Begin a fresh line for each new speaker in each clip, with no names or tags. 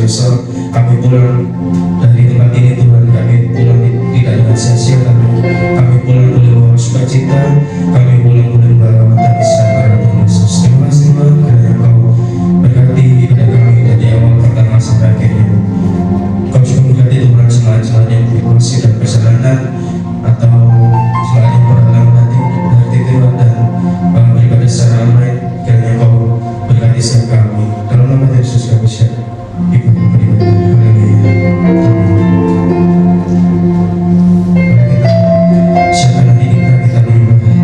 besar. Kami pulang dari tempat ini Tuhan, kami pulang tidak dengan sia-sia, kami pulang boleh membawa sukacita, kami pulang boleh membawa damai sejahtera Tuhan Yesus. Terima kasih Tuhan, kiranya Kau berkati ibadah kami dari awal pertama sampai akhirnya. Kau juga berkati Tuhan jemaat-jemaat yang masih dalam perjalanan atau jemaat yang berhalangan nanti dari Tuhan, dan beribadah secara online. Kiranya Kau berkati setiap kami. Dalam nama Yesus kami siap ikut beribadah. Haleluya. Siapa nanti kita beribadah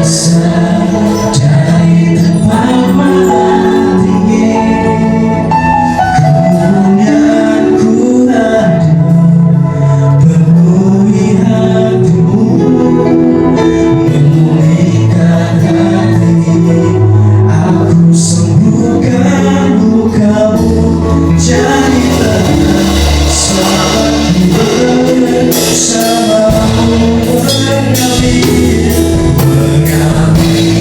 dari tempat maha tinggi, kemuliaan-Ku ada penuhi hatimu, memulihkan hati. Aku sembuhkan lukamu, jadilah sahabatku bersamamu, mengambil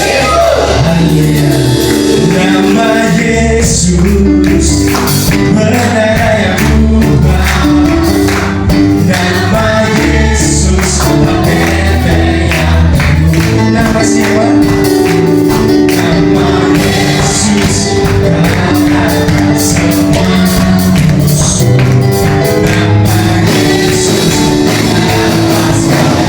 Haleluya. Nama Yesus menara yang ubah. Nama Yesus pembebas yang penuh. Nama siapa? Nama Yesus mengalahkan semua musuh. Nama Yesus melepaskan.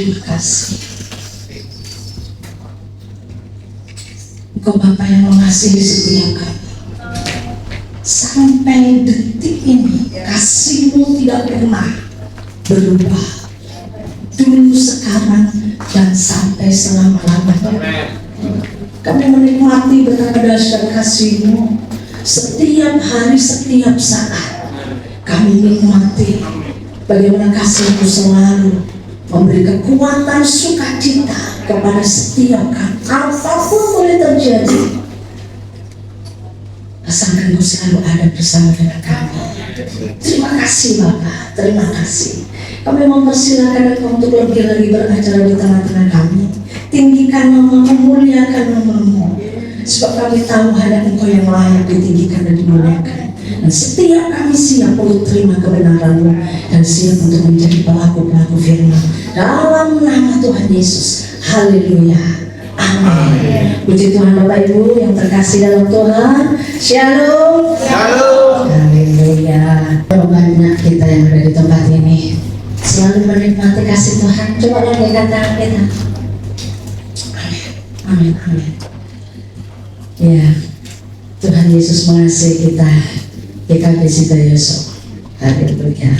Terima kasih. Engkau Bapa yang mengasihi setiap kami. Sampai detik ini kasih-Mu tidak pernah berubah. Dulu, sekarang, dan sampai selama-lamanya. Kami menikmati betapa dahsyat kasih-Mu. Setiap hari, setiap saat kami nikmati bagaimana kasih-Mu selalu memberi kekuatan, sukacita kepada setiap kami. Apapun boleh terjadi, asalkan Engkau selalu ada bersama dengan kami. Terima kasih Bapa, terima kasih. Kami mempersilakan Engkau untuk lebih lagi beracara di tengah-tengah kami. Tinggikan nama-Mu, muliakan nama-Mu, sebab kami tahu hanya Engkau yang layak ditinggikan dan dimuliakan. Dan setiap kami siap untuk terima kebenaran-Mu dan siap untuk menjadi pelaku-pelaku firman dalam nama Tuhan Yesus. Haleluya. Amin. Puji Tuhan Bapak Ibu yang terkasih dalam Tuhan. Shalom.
Shalom.
Haleluya. Banyak kita yang ada di tempat ini selalu menikmati kasih Tuhan. Coba lambaikan tangan kita. Amin. Amin. Ya, Tuhan Yesus mengasihi kita. GKP Sitoyoso. Haleluya.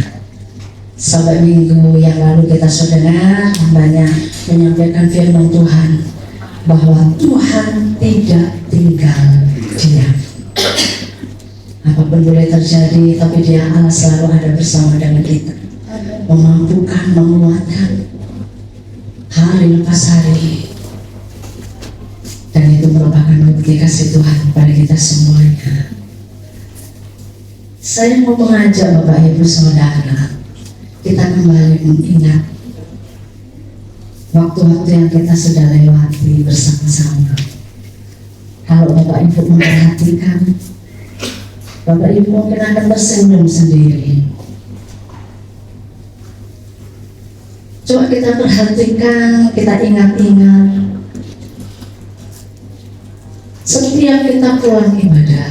Sahabat minggu yang lalu kita sudah dengar banyak menyampaikan firman Tuhan bahwa Tuhan tidak tinggal diam. Apapun boleh terjadi, tapi Dia Allah selalu ada bersama dengan kita, memampukan, menguatkan hari lepas hari. Dan itu merupakan bukti kasih Tuhan pada kita semuanya. Saya mau mengajak Bapak Ibu Saudara, kita kembali mengingat waktu-waktu yang kita sudah lewati bersama-sama. Kalau Bapak Ibu memperhatikan, Bapak Ibu mungkin akan tersenyum sendiri. Coba kita perhatikan, kita ingat-ingat. Setiap kita pulang ibadah,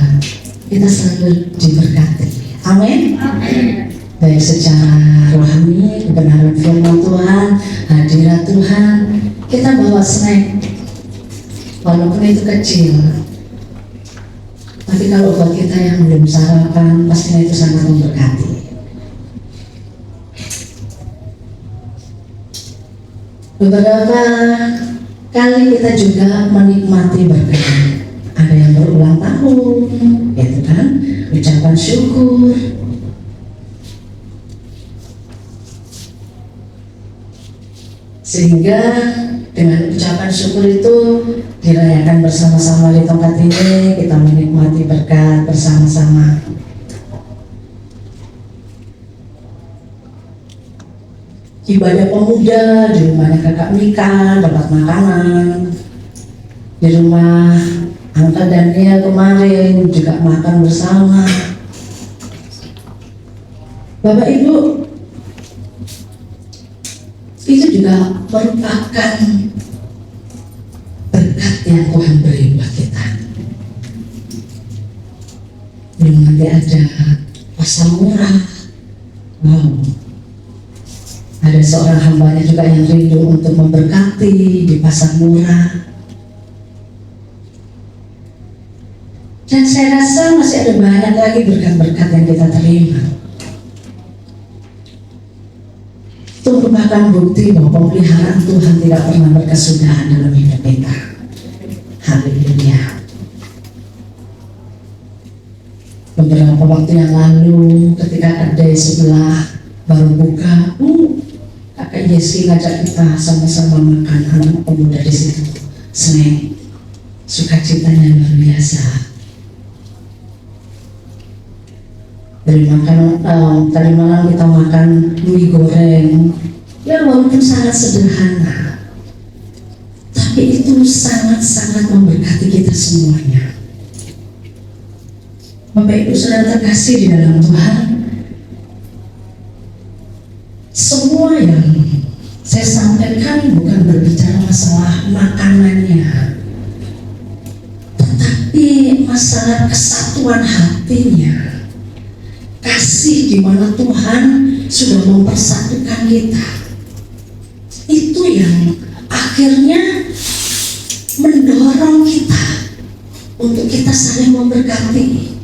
kita selalu diberkati. Amin. Baik secara rohani, kebenaran firman Tuhan, hadirat Tuhan, kita bawa snack, walaupun itu kecil. Tapi kalau buat kita yang belum sarapan, pastinya itu sangat memberkati. Beberapa kali kita juga menikmati berkat. Ada yang berulang tahun, gitu kan, ucapan syukur. Sehingga dengan ucapan syukur itu dirayakan bersama-sama di tempat ini, kita menikmati berkat bersama-sama. Ibadah pemuda di rumahnya kakak Mika dapat makanan, di rumah Angka dan Nia kemarin juga makan bersama. Bapak Ibu, itu juga merupakan berkat yang Tuhan beri buat kita. Belum nanti ada pasar murah. Wow, ada seorang hambanya juga yang rindu untuk memberkati di pasar murah. Dan saya rasa masih ada banyak lagi berkat-berkat yang kita terima. Itu merupakan bukti bahwa pemeliharaan Tuhan tidak pernah berkesudahan dalam hidup kita. Haleluya. Beberapa waktu yang lalu, ketika ada sebelah baru buka, kakak Yesi ngajak kita sama-sama makan, anak pemuda di situ, snack, sukacitanya luar biasa. Dari makan tadi malam kita makan mie goreng, ya walaupun sangat sederhana, tapi itu sangat-sangat memberkati kita semuanya. Bapak Ibu Saudara terkasih di dalam Tuhan, semua yang saya sampaikan bukan berbicara masalah makanannya, tetapi masalah kesatuan hatinya. Kasih di mana Tuhan sudah mempersatukan kita. Itu yang akhirnya mendorong kita untuk kita saling memberkati.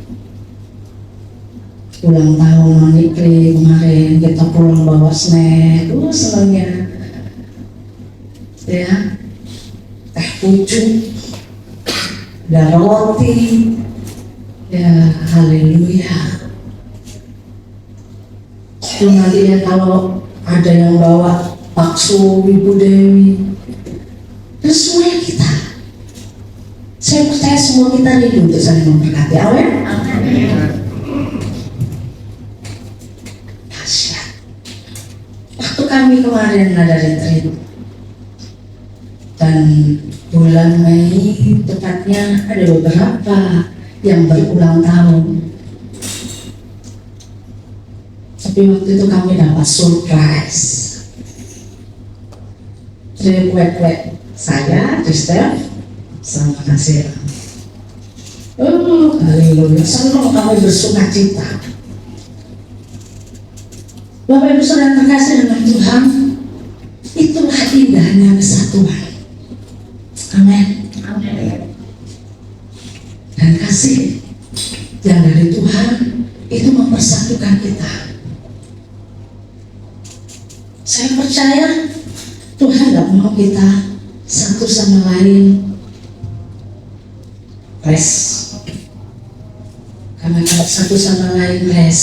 Ulang tahun Monikli kemarin kita pulang bawa snack, senangnya ya, teh pucuk, ada roti, ya haleluya. Itu nanti ya kalau ada yang bawa bakso Ibu Dewi, terus semuanya kita, saya percaya semua kita rindu untuk saling memberkati. Amin. Dahsyat. Waktu kami kemarin ada retreat dan bulan Mei tepatnya ada beberapa yang berulang tahun. Tapi waktu itu kami dapat surprise. Jadi kue-kue saya, Steph, sama kasih. Oh, haleluya, senang kami bersuka cita. Bapak Ibu Saudara terkasih dengan Tuhan, itulah indahnya kesatuan. Amin. Dan kasih yang dari Tuhan itu mempersatukan kita. Saya percaya Tuhan tidak mau kita satu sama lain res. Karena kalau satu sama lain res,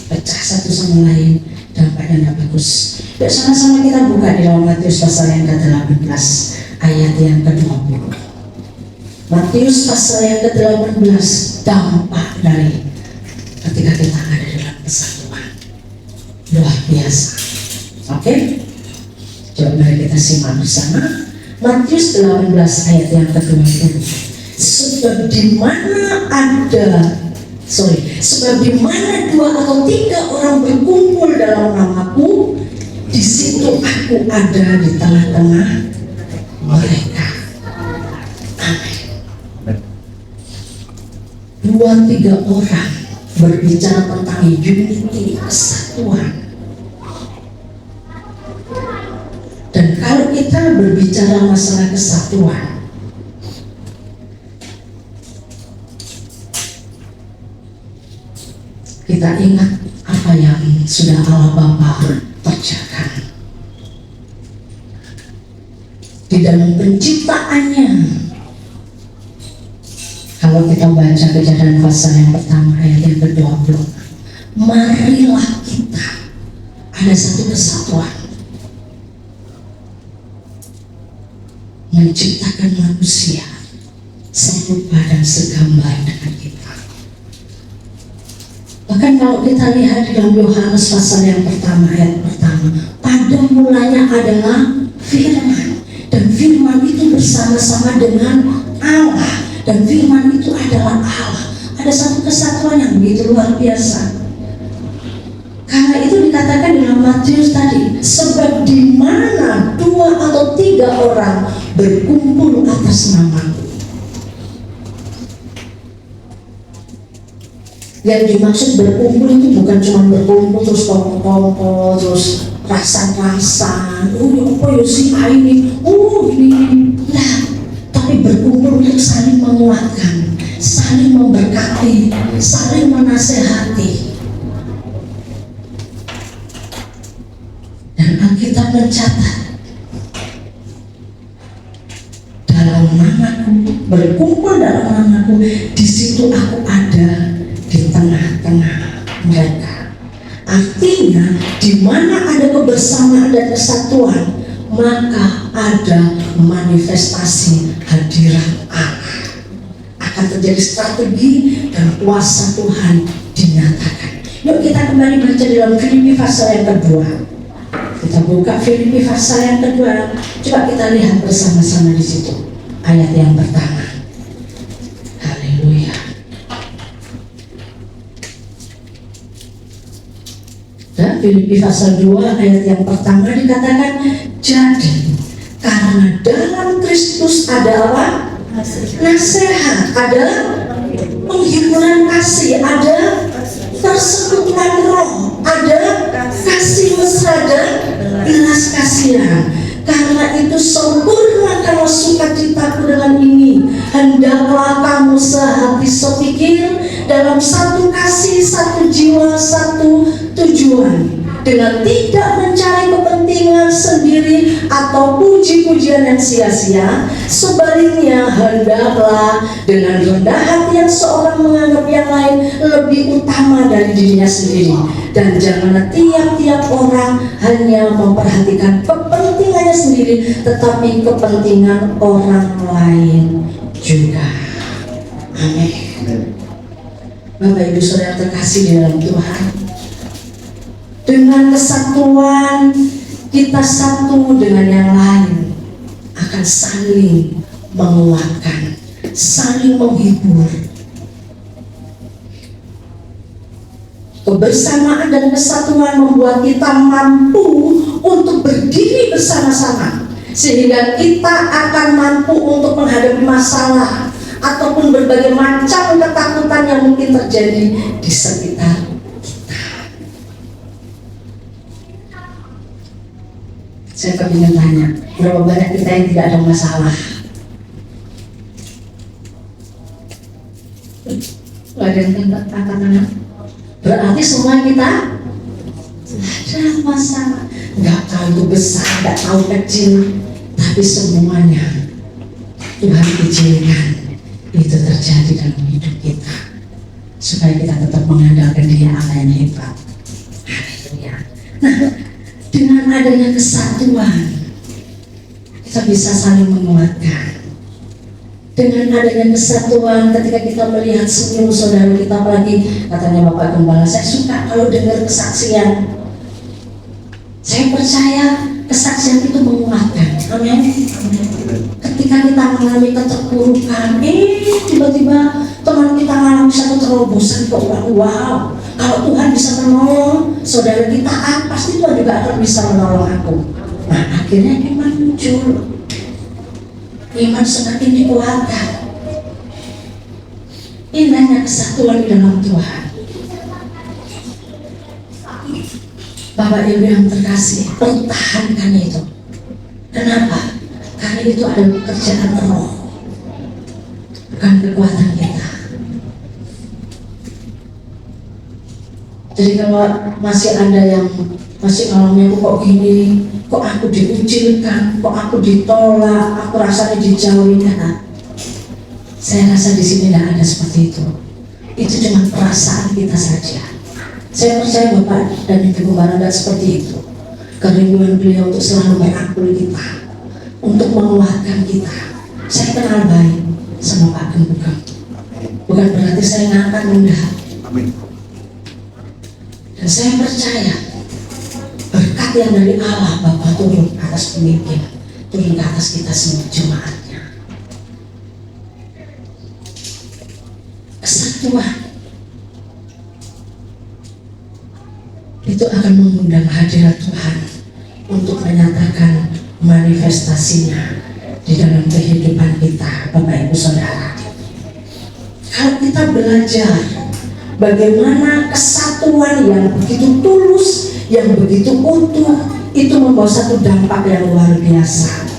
pecah satu sama lain, dampaknya tidak bagus. Yuk sama-sama kita buka di dalam Matius pasal yang ke-18 ayat yang ke-20. Matius pasal yang ke-18, dampak dari ketika kita ada dalam kesatuan luar biasa. Oke, coba mari kita simak bersama Matius 18 ayat yang ke-20. Sebab di mana 2 atau 3 orang berkumpul dalam namaku, di situ aku ada di tengah-tengah mereka. Amin. 2-3 orang berbicara tentang unity, kesatuan. Dan kalau kita berbicara masalah kesatuan, kita ingat apa yang sudah Allah Bapa kerjakan di dalam penciptaannya. Kalau kita baca Kejadian pasal yang pertama ayat yang ke-20, marilah kita ada satu kesatuan, menciptakan manusia serupa dan segambar dengan kita. Bahkan kalau kita lihat di dalam Yohanes pasal yang pertama ayat pertama, pada mulanya adalah firman, dan firman itu bersama-sama dengan Allah, dan firman itu adalah Allah. Ada satu kesatuan yang begitu luar biasa. Karena itu dikatakan dalam Matius tadi, sebab di mana 2 atau 3 orang berkumpul atas namaku. Yang dimaksud berkumpul itu bukan cuma berkumpul terus tongkol terus rasan-rasan, apa ya si ini, ini. Nah, tapi berkumpul untuk saling menguatkan, saling memberkati, saling menasehati. Dan Alkitab mencatat, dalam namaku, berkumpul dalam namaku, di situ aku ada di tengah-tengah mereka. Artinya, di mana ada kebersamaan dan kesatuan, maka ada manifestasi hadirat Allah. Akan terjadi strategi dan kuasa Tuhan dinyatakan. Yuk kita kembali baca dalam Filipi pasal yang kedua. Kita buka Filipi pasal yang kedua. Coba kita lihat bersama-sama di situ ayat yang pertama. Haleluya. Dan Filipi pasal 2 ayat yang pertama dikatakan, jadi karena dalam Kristus ada apa? Nasihat, ada penghiburan kasih, ada persekutuan roh, ada kasih mesra dan belas kasihan. Karena itu sempurnakanlah sukacitaku dengan ini. Hendaklah kamu sehati sepikir, dalam satu kasih, satu jiwa, satu tujuan, dengan tidak mencari kepentingan sendiri atau puji-pujian yang sia-sia. Sebaliknya, hendaklah dengan rendah hati yang seorang menganggap yang lain lebih utama dari dirinya sendiri, dan janganlah tiap-tiap orang hanya memperhatikan kepentingannya sendiri, tetapi kepentingan orang lain juga. Amin. Bapak Ibu Saudara terkasih di dalam Tuhan, dengan kesatuan kita satu dengan yang lain akan saling menguatkan, saling menghibur. Kebersamaan dan kesatuan membuat kita mampu untuk berdiri bersama-sama, sehingga kita akan mampu untuk menghadapi masalah ataupun berbagai macam ketakutan yang mungkin terjadi di sekitar kita. Saya kepingin tanya, berapa banyak kita yang tidak ada masalah? Gak ada yang angkat tangan. Berarti semua kita ada masalah. Gak tahu besar, gak tahu kecil, tapi semuanya Tuhan izinkan itu terjadi dalam hidup kita, supaya kita tetap mengandalkan Dia, Allah yang hebat. Haleluya. Nah, dengan adanya kesatuan, kita bisa saling menguatkan. Dengan adanya kesatuan, ketika kita melihat senyum saudara kita, apalagi katanya Bapak Gembala, saya suka kalau dengar kesaksian. Saya percaya kesaksian itu menguatkan. Amin. Ketika kita mengalami keterpurukan, tiba-tiba teman kita mengalami satu terobosan, kok wow, kalau Tuhan bisa menolong saudara kita, pasti Tuhan juga akan bisa menolong aku. Nah, akhirnya iman muncul, iman semakin dikuatkan. Indahnya kesatuan di dalam Tuhan. Bapak Ibu yang terkasih, pertahankan itu. Kenapa? Karena itu adalah pekerjaan roh, bukan kekuatan kita. Jadi kalau masih ada yang masih ngalamin, kok gini, kok aku diucilkan, kok aku ditolak, aku rasanya dijauhin, kan? Saya rasa di sini tidak ada seperti itu. Itu cuma perasaan kita saja. Saya percaya Bapak dan Ibu Gembala tidak seperti itu. Kerinduan beliau untuk selalu merangkul kita, untuk menguatkan kita. Saya kenal baik sama Pak Gembala. Bukan berarti saya ngangkat, enggak. Dan saya percaya berkat yang dari Allah Bapa turun ke atas pemimpin, turun ke atas kita semua jemaatnya. Kesatuan itu akan mengundang hadirat Tuhan untuk menyatakan manifestasinya di dalam kehidupan kita, Bapak Ibu Saudara. Kalau kita belajar bagaimana kesatuan yang begitu tulus, yang begitu utuh, itu membawa satu dampak yang luar biasa.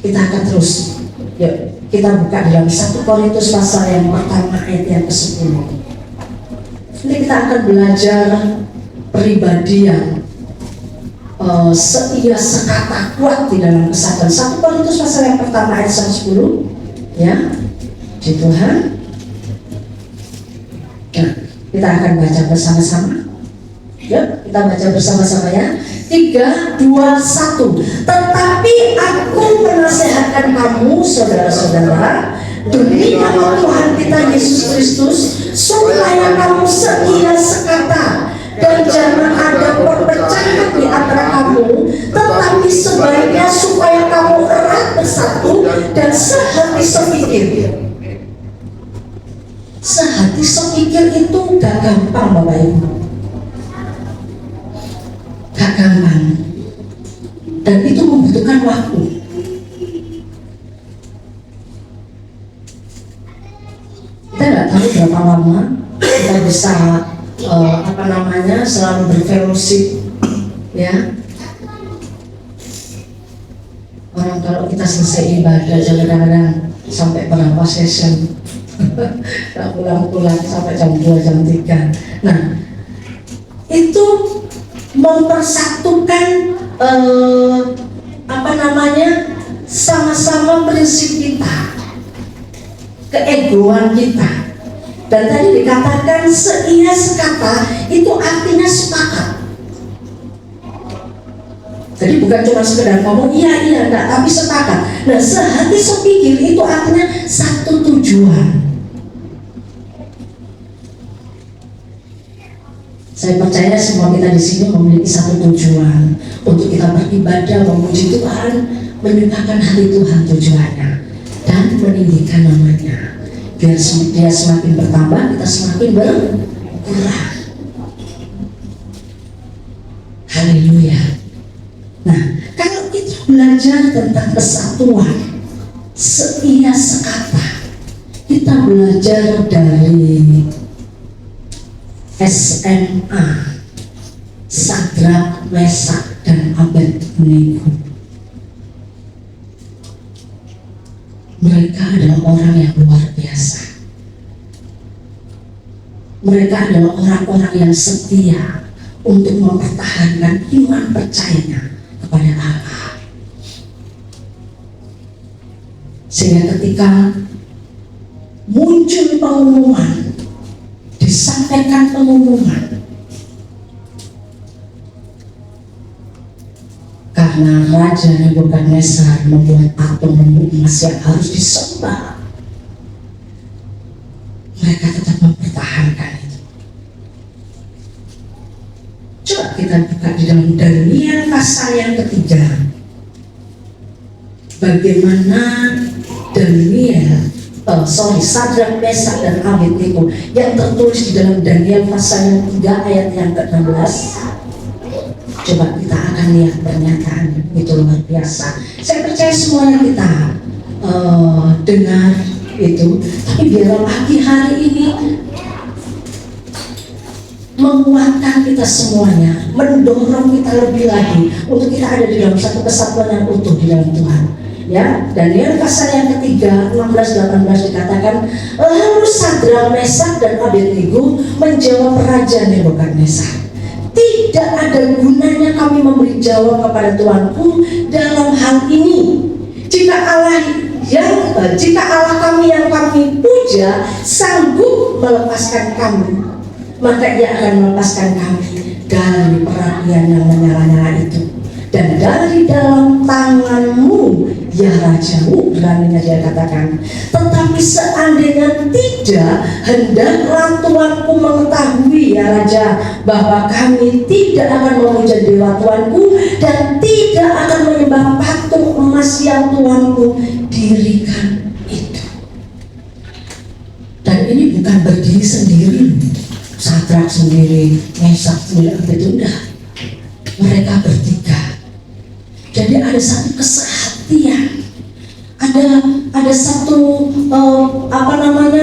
Kita akan terus, yuk kita buka dalam 1 Korintus pasal yang pertama ayat yang ke-10. Ini kita akan belajar pribadi yang seia sekata kuat di dalam kesatuan. 1 Korintus pasal yang pertama ayat 10, ya, di Tuhan. Nah, kita akan baca bersama-sama. Yuk, kita baca bersama-sama ya. 3, 2, 1. Tetapi aku menasehatkan kamu, saudara-saudara, demi nama Tuhan kita Yesus Kristus, supaya kamu setia sekata dan jangan ada perpecahan di antara kamu, tetapi sebaiknya supaya kamu erat bersatu dan sehati sepikir. Sehati sepikir itu gak gampang Bapak Ibu, gak gampang, dan itu membutuhkan waktu. Kita nggak tahu berapa lama kita bisa selalu berfellowship, ya. kalau kita selesai ibadah kadang-kadang sampai berapa session nggak pulang-pulang sampai jam 2, jam 3. Nah, itu mempersatukan sama-sama prinsip kita, keegoan kita. Dan tadi dikatakan seia sekata, itu artinya sepakat. Jadi bukan cuma sekedar ngomong iya enggak, tapi sepakat. Nah, sehati sepikir itu artinya satu tujuan. Saya percaya semua kita di sini memiliki satu tujuan untuk kita beribadah, memuji Tuhan, menyukakan hati Tuhan tujuannya, dan meninggikan namanya. Biar dia semakin bertambah, kita semakin berkurang. Haleluya. Nah, kalau kita belajar tentang kesatuan, seia sekata, kita belajar dari SMA, Sadrak, Mesak, dan Abednego. Mereka adalah orang yang luar biasa. Mereka adalah orang-orang yang setia untuk mempertahankan iman percayanya kepada Allah. Sehingga ketika muncul pengumuman, disampaikan pengumuman, karena Raja Nebukadnezar membuat patung emas yang harus disembah, mereka tetap mempertahankan itu. Coba kita buka di dalam Daniel pasal yang ketiga, bagaimana Sadrak, Mesak, dan Abednego yang tertulis di dalam Daniel pasal yang 3 ayat yang ke-16. Coba kita akan lihat pernyataan itu luar biasa. Saya percaya semuanya kita dengar itu, tapi biar pagi hari ini menguatkan kita semuanya, mendorong kita lebih lagi untuk kita ada di dalam satu kesatuan yang utuh di dalam Tuhan. Ya, Daniel pasal yang ketiga 16-18 dikatakan, lalu Sadrak, Mesak, dan Abednego menjawab Raja Nebukadnezar, tidak ada gunanya kami memberi jawab kepada Tuanku dalam hal ini. Jika Allah kami yang kami puja sanggup melepaskan kami, maka Ia akan melepaskan kami dari perapian yang menyala-nyala itu, dan dari dalam tanganmu, ya Raja. Beraninya dia katakan, tetapi seandainya tidak, hendaklah Tuanku mengetahui, ya Raja, bahwa kami tidak akan memuja dewa Tuanku dan tidak akan menyembah patung emas yang Tuanku dirikan itu. Dan ini bukan berdiri sendiri, Sadrak sendiri, Mesak sendiri, itu enggak. Mereka bertiga. Jadi ada satu kesehatian, ada satu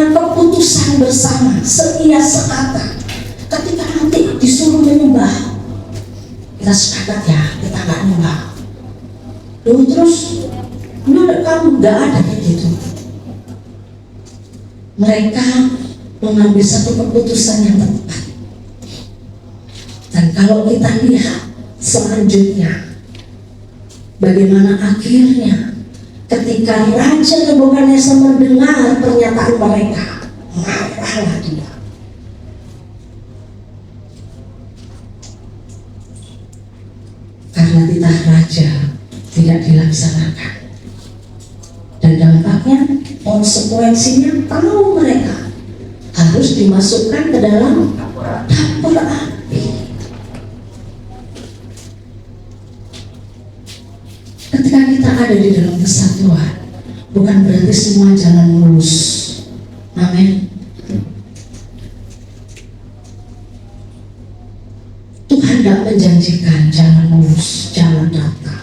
keputusan bersama, seia sekata. Ketika nanti disuruh menyembah, kita sepakat ya, kita nggak nyembah. Lalu terus, menurut kamu nggak ada kayak gitu. Mereka mengambil satu keputusan yang tepat. Dan kalau kita lihat selanjutnya, bagaimana akhirnya ketika Raja Nebukadnezar mendengar pernyataan mereka, marahlah dia. Karena titah raja tidak dilaksanakan. Dan dampaknya, konsekuensinya tahu mereka harus dimasukkan ke dalam dapur api. Ketika kita ada di dalam kesatuan, bukan berarti semua jalan mulus. Amin. Tuhan tidak menjanjikan jalan mulus, jalan rata.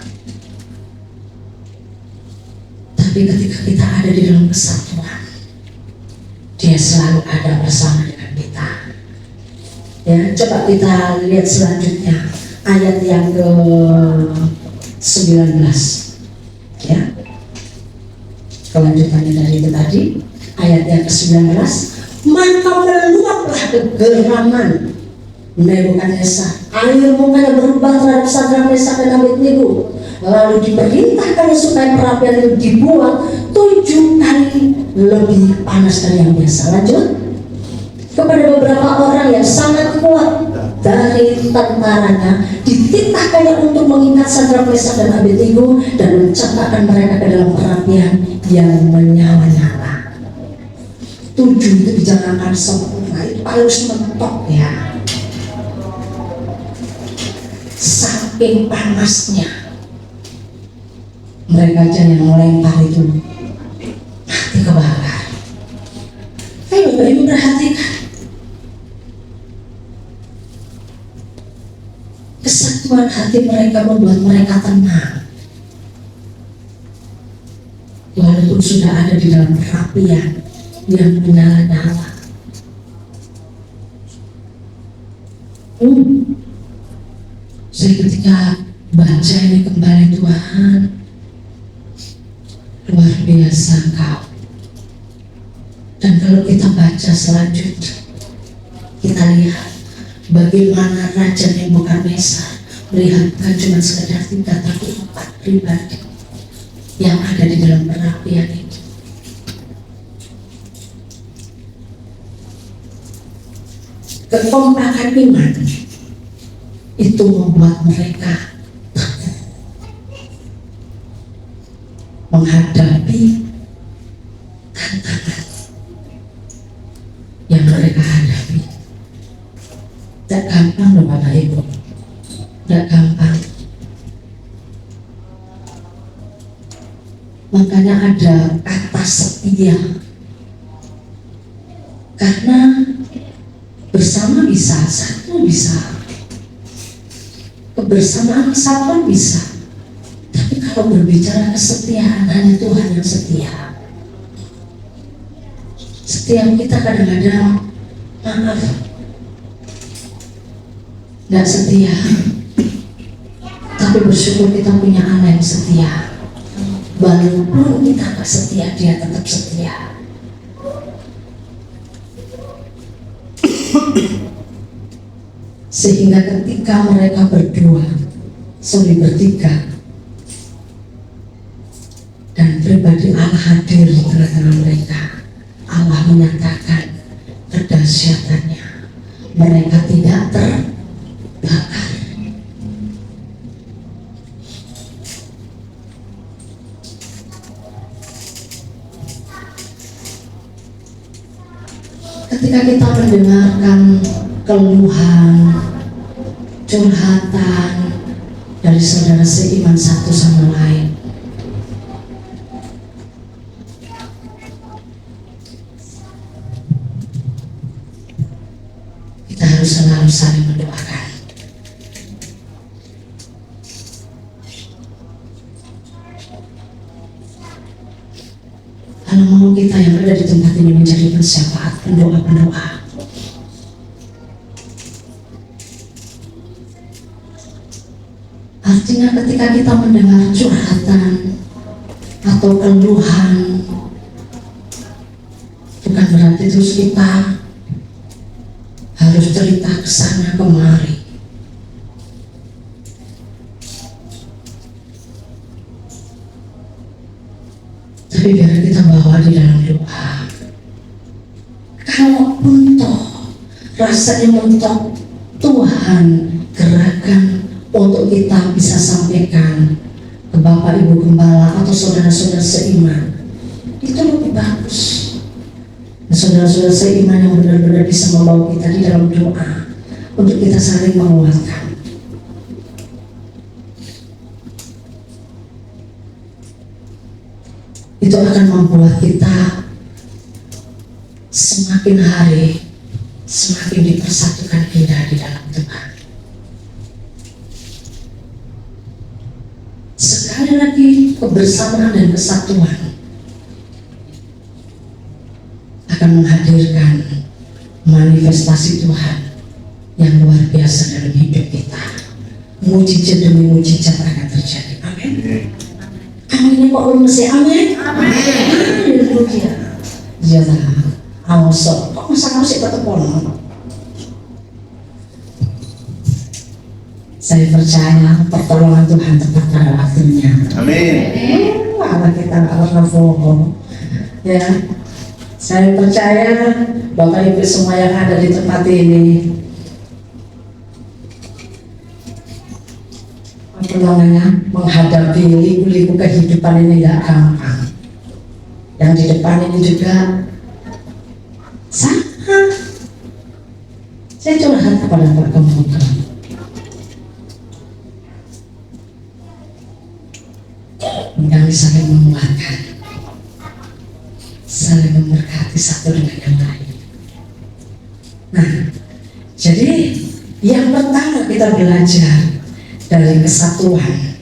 Tapi ketika kita ada di dalam kesatuan, Dia selalu ada bersama dengan kita. Ya, coba kita lihat selanjutnya ayat yang ke-19. Ya. Kelanjutannya dari itu tadi, ayat yang ke-19, maka meluaplah kegeraman Nebukadnezar, air mukanya berubah terhadap Sadrak, Mesak dan Abednego. Lalu diperintahkannya supaya perapian itu dibuat 7 kali lebih panas dari yang biasa. Lanjut, kepada beberapa orang yang sangat kuat dari tentaranya dititahkannya untuk mengikat Sadrak, Mesak dan Abednego dan mencampakkan mereka ke dalam perapian yang menyala-nyala. 7 itu dijalankan sempurna, itu harus mentok ya. Saking panasnya mereka aja yang melempar itu mati kebakar. Ayo Bapak Ibu perhatikan kesatuan hati mereka membuat mereka tenang walaupun sudah ada di dalam perapian yang menyala-nyala. Saya ketika baca ini kembali, Tuhan, luar biasa Engkau. Dan kalau kita baca selanjutnya, kita lihat bagaimana Raja Nebukadnezar melihat bukan cuma sekedar 3 tapi 4 pribadi yang ada di dalam perapian itu. Kekompakan iman itu membuat mereka menghadapi tantangan yang mereka hadapi. Tidak gampang loh Bapak Ibu, tidak gampang. Makanya ada kata setia, karena bersama bisa, satu bisa, kebersamaan sama bisa. Tapi kalau berbicara kesetiaan, hanya Tuhan yang setia. Setiap kita kadang-kadang, maaf, tidak setia. Tapi bersyukur kita punya Allah yang setia. Walaupun kita tidak setia, Dia tetap setia. Sehingga ketika mereka bertiga dan pribadi Allah hadir di tengah-tengah mereka, Allah menyatakan kedahsyatannya, mereka tidak terbakar. Ketika kita mendengarkan keluhan, curhatan dari saudara seiman satu sama lain, kita harus selalu saling mendoakan. Kalau mau kita yang ada di tempat ini menjadi persyafaat pendoa-pendoa, artinya ketika kita mendengar curhatan atau keluhan, bukan berarti terus kita harus cerita ke sana kemari. Tapi biar kita bawa di dalam doa. Kalaupun toh rasanya mentok, Tuhan gerakan untuk kita bisa sampaikan ke Bapak Ibu Gembala atau saudara-saudara seiman, itu lebih bagus. Saudara-saudara seiman yang benar-benar bisa membawa kita di dalam doa untuk kita saling menguatkan. Itu akan membuat kita semakin hari semakin dipersatukan indah di dalam Tuhan. Sekali lagi, kebersamaan dan kesatuan akan menghadirkan manifestasi Tuhan yang luar biasa dalam hidup kita. Mujizat demi mujizat akan terjadi. Amin. kami ini kok lemes ya, amin. Haleluya. Iya lah, awesome. Kok masa sih ketepon? Saya percaya pertolongan Tuhan tepat pada waktunya.
Amin.
Anak kita nggak pernah bohong. Ya, saya percaya Bapak Ibu semua yang ada di tempat ini, apa namanya, menghadapi liku-liku kehidupan ini nggak gampang. Yang di depan ini juga sama. Saya curhat kepada Pak Kemuka. Kami saling menguatkan, saling memberkati satu dengan yang lain. Nah, jadi yang pertama kita belajar dari kesatuan,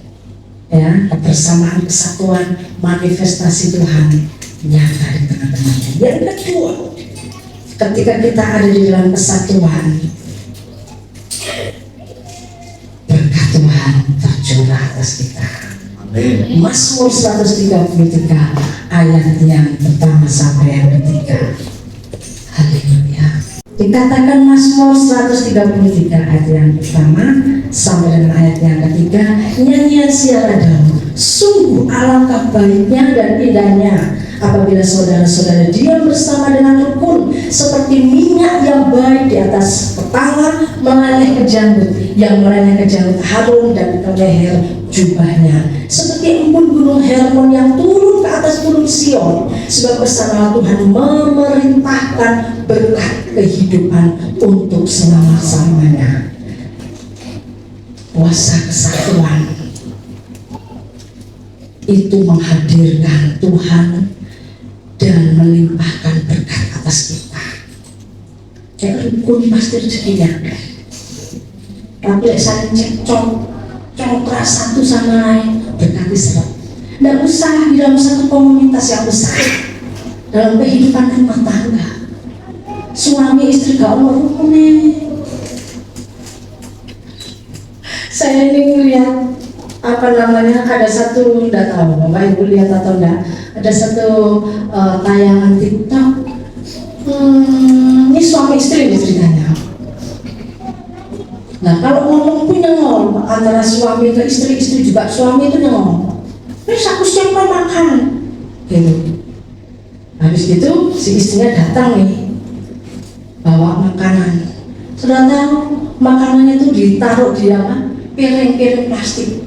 ya, kebersamaan, kesatuan, manifestasi Tuhan nyata di tengah-tengah. Yang kedua, ketika kita ada di dalam kesatuan, berkat Tuhan tercurah atas kita. Mazmur 133 ayat yang pertama sampai yang ketiga. Haleluya. Dikatakan Mazmur 133 ayat yang pertama sampai dengan ayat yang ketiga, nyanyian siara Daud. Sungguh alangkah baiknya dan indahnya apabila saudara-saudara diam bersama dengan rukun, seperti minyak yang baik di atas kepala meleleh ke janggut, yang meleleh ke janggut Harun dan ke leher jubahnya, seperti embun gunung Hermon yang turun ke atas gunung Sion, sebab bersama Tuhan memerintahkan berkat kehidupan untuk selama-lamanya. Kuasa kesatuan itu menghadirkan Tuhan dan melimpahkan berkat atas kita. Kayak rukun pasti rezekinya, tapi saling cekcok, congkrak satu sama lain, berkati seret. Tidak usah di dalam satu komunitas yang besar, dalam kehidupan rumah tangga, suami istri gak mau rukunin. Saya ini melihat ada satu, tidak tahu Bapak Ibu lihat atau enggak, ada satu tayangan TikTok. Ini suami istri ceritanya. Nah, kalau ngomong pun nyengol antara suami ke istri, istri juga suami itu nyengol. Terus aku siapa makan, gitu. Habis itu si istrinya datang nih, bawa makanan. Sudah tahu makanannya itu ditaruh di apa? Piring-piring plastik.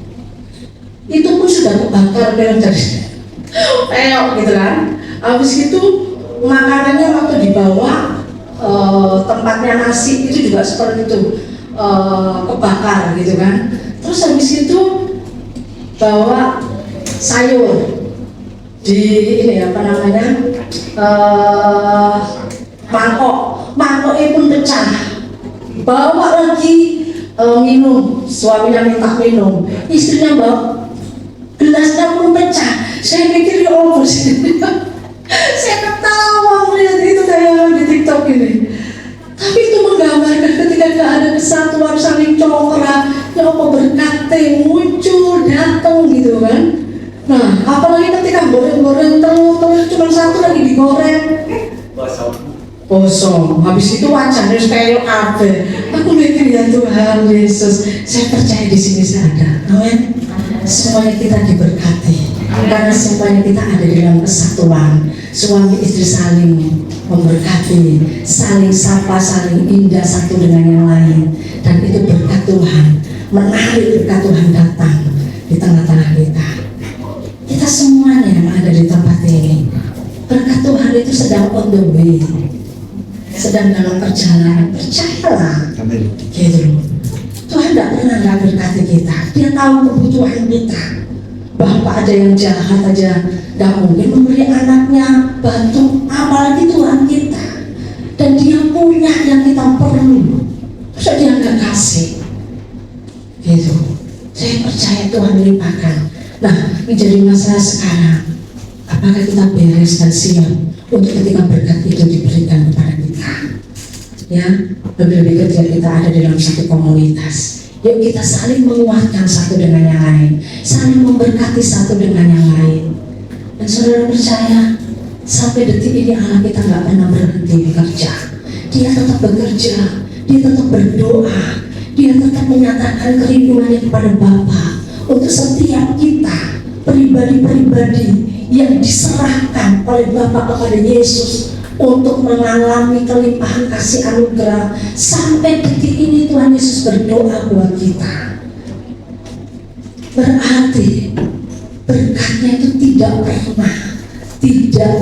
Itu pun sudah kebakar piring dari peok gitu kan. Habis itu makanannya waktu dibawa tempatnya nasi itu juga seperti itu, kebakar gitu kan. Terus habis itu bawa sayur di ini apa namanya, mangkoknya pun pecah. Bawa lagi minum, suaminya minta minum, istrinya bawa gelasnya pun pecah. Saya pikir ya Allah sih. Saya ketawa melihat itu tayangan di TikTok ini. Tapi itu menggambarkan ketika gak ada kesatuan, saling congkrak, ya Allah berkati muncul, datang gitu kan. Nah, apalagi ketika goreng-goreng telur cuma satu lagi digoreng, kosong. Habis itu wajahnya kayak apa? Aku mikir ya Tuhan Yesus, saya percaya di sini saya ada. Amin. Semuanya kita diberkati karena semuanya kita ada di dalam kesatuan. Suami istri saling memberkati, saling sapa, saling indah satu dengan yang lain, dan itu berkat Tuhan, menarik berkat Tuhan datang di tengah-tengah kita. Kita semuanya yang ada di tempat ini, berkat Tuhan itu sedang on the way, sedang dalam perjalanan. Percayalah, gitu. Tuhan tidak pernah nggak berkati kita. Dia tahu kebutuhan kita. Bapak ada yang jahat aja nggak mungkin memberi anaknya batu, apalagi Tuhan kita. Dan Dia punya yang kita perlu, masa Dia nggak kasih? Gitu. Saya percaya Tuhan limpahkan. Nah, menjadi masalah sekarang, apakah kita beres dan siap untuk ketika berkat itu diberikan kepada kita? Ya, lebih-lebih ketika kita ada di dalam satu komunitas Yuk kita saling menguatkan satu dengan yang lain, saling memberkati satu dengan yang lain. Dan saudara percaya, sampai detik ini Allah kita nggak pernah berhenti bekerja. Dia tetap bekerja, dia tetap berdoa, dia tetap menyatakan kerinduannya kepada Bapa untuk setiap kita, pribadi-pribadi yang diserahkan oleh Bapa kepada Yesus untuk mengalami kelimpahan kasih anugerah. Sampai detik ini Tuhan Yesus berdoa buat kita. Berarti berkatnya itu tidak pernah tidak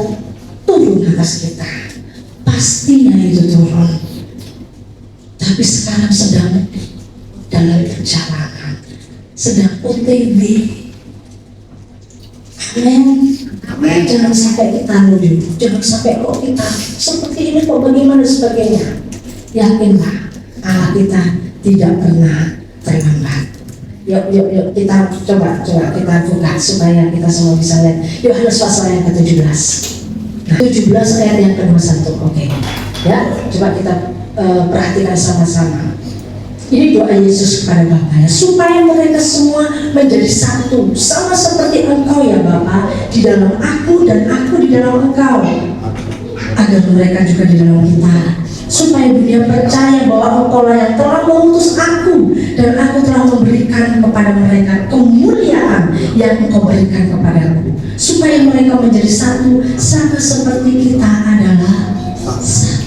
turun atas kita. Pastinya itu turun. Tapi sekarang sedang dalam perjalanan, sedang OTW. Amin. Jangan sampai kita nuju, jangan sampai kita seperti ini kok bagaimana sebagainya. Yakinlah Allah kita tidak pernah terlambat. Yuk kita coba kita buka supaya kita semua bisa lihat. Yohanes pasal yang ke-17. Nah, 17 ayat yang ke-21. Oke. Ya, coba kita perhatikan sama-sama. Ini doa Yesus kepada Bapa, supaya mereka semua menjadi satu, sama seperti Engkau ya Bapa, di dalam aku dan aku di dalam Engkau, agar mereka juga di dalam kita, supaya dunia percaya bahwa Engkau lah yang telah mengutus aku, dan aku telah memberikan kepada mereka kemuliaan yang Engkau berikan kepadaku, supaya mereka menjadi satu, sama seperti kita adalah satu.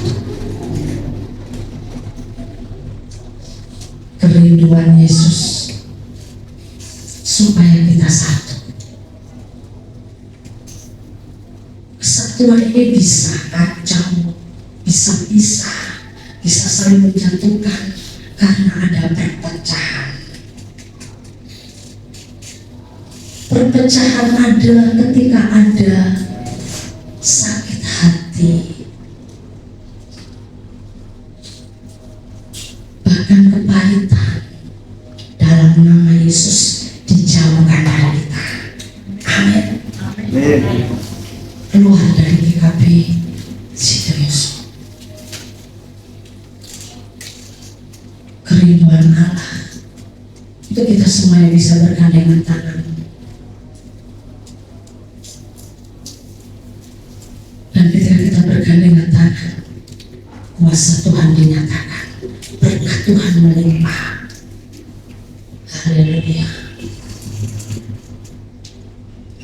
Kerinduan Yesus supaya kita satu. Kesatuan ini bisa kacau, bisa pisah, bisa saling menjatuhkan karena ada perpecahan. Perpecahan ada ketika ada sakit hati, bahkan kepahitan. Dalam nama Yesus dijauhkan dari kita. Amin. Keluar dari GKP Sitrius. Kerinduan Allah itu kita semuanya bisa bergandengan tangan. Dan ketika kita bergandengan tangan, kuasa Tuhan dinyatakan, berkat Tuhan melimpah. Haleluya.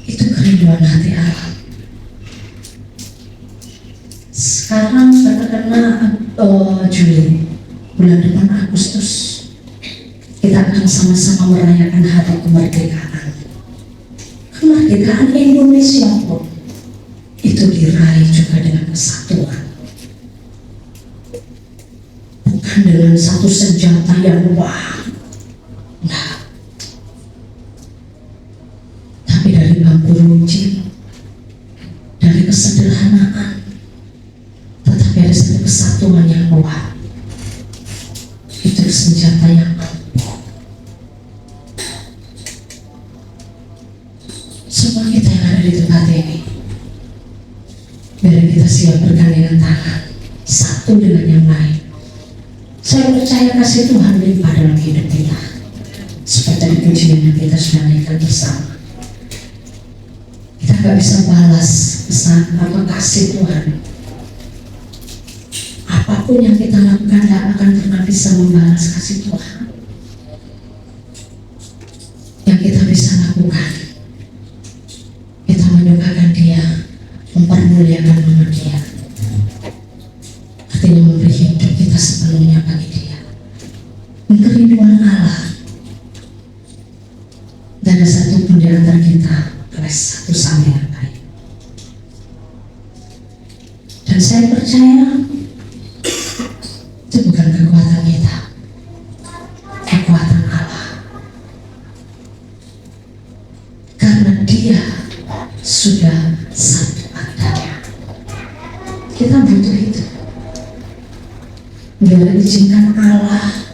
Itu kerinduan hati Allah. Sekarang katakanlah Juli, bulan depan Agustus, kita akan sama-sama merayakan hari kemerdekaan. Kemerdekaan Indonesia pun itu diraih juga dengan kesatuan, bukan dengan satu senjata yang wah. Nah, tapi dari bambu runcing, dari kesederhanaan, tetapi ada satu kesatuan yang kuat. Itu senjata yang ampuh. Semua kita yang ada di tempat ini, biar kita siap bergandengan tangan satu dengan yang lain. Saya percaya kasih Tuhan limpah dalam hidup kita. Seperti pujian yang kita sudah naikkan bersama, kita gak bisa balas pesan atau kasih Tuhan. Apapun yang kita lakukan gak akan pernah bisa membalas kasih Tuhan. Yang kita bisa lakukan, kita menyukakan Dia, mempermuliakan nama Dia, artinya memberi hidup kita sepenuhnya bagi Dia. Kerinduan Allah. Dan ada satu pun di antara kita oleh satu sama yang lain. Dan saya percaya itu bukan kekuatan kita, kekuatan Allah. Karena Dia sudah satu adanya. Kita butuh itu. Biar izinkan Allah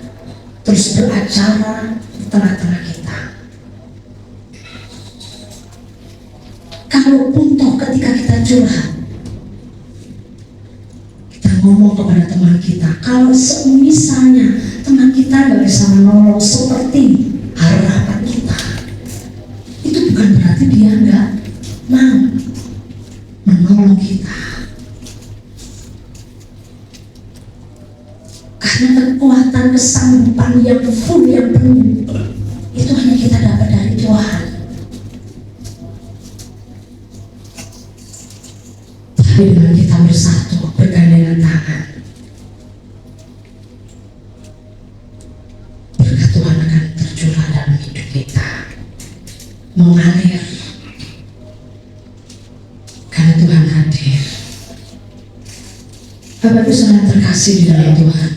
terus beracara di tengah-tengah kita. Kalaupun toh ketika kita curhat, kita ngomong kepada teman kita, kalau semisalnya teman Tuhan kita nggak bisa menolong seperti harapan kita, itu bukan berarti dia nggak mau menolong kita. Karena kekuatan kesanggupan yang full, yang penuh, itu hanya kita dapat dari Tuhan. Tapi dengan kita bersatu, bergandengan tangan, berkat Tuhan akan tercurah dalam hidup kita, mengalir. Karena Tuhan hadir. Bapak Ibu Saudara terkasih di dalam Tuhan,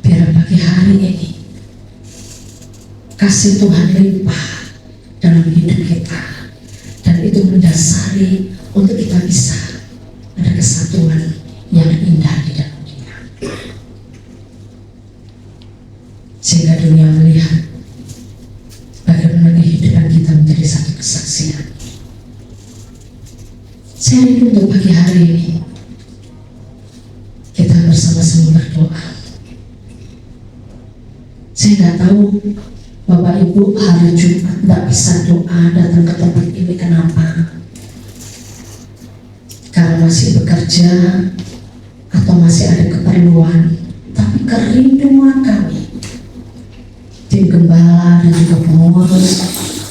biar pagi hari ini kasih Tuhan limpah dalam hidup kita, dan itu mendasari untuk kita bisa ada kesatuan yang indah di dalam Dia, sehingga dunia melihat bagaimana kehidupan kita menjadi satu kesaksian. Saya rindu untuk pagi hari ini kita bersama-sama berdoa. Saya nggak tahu Bapak Ibu hari Jumat nggak bisa doa datang ke tempat ini, kenapa? Karena masih bekerja atau masih ada keperluan. Tapi kerinduan kami, tim gembala dan juga pengurus,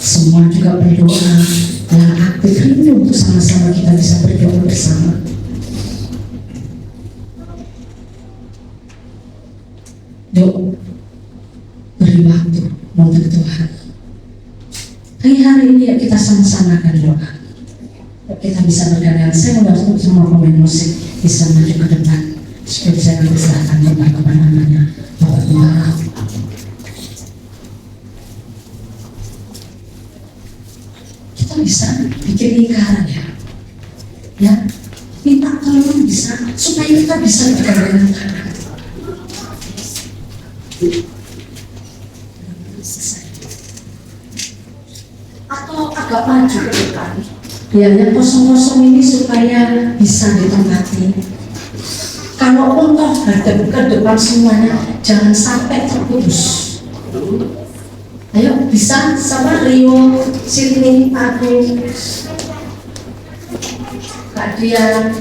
semua juga berdoa yang aktif, rindu untuk sama-sama kita bisa berdoa bersama. Yuk, beri waktu untuk Tuhan. Hari ini ya kita sama-sama akan doa. Kita bisa bergandengan. Saya mau untuk semua pemain musik bisa maju ke depan supaya saya nanti serahkan doa kepada namanya Bapak Gembala. Kita bisa bikin lingkaran ya, minta tolong bisa supaya kita bisa bergandengan tangan. Atau agak maju ke depan. Ya, yang kosong-kosong ini supaya bisa ditempati. Kalau toh hadap ke depan semuanya, jangan sampai terputus. Ayo, bisa sama Rio, sini aku, Kak Dian,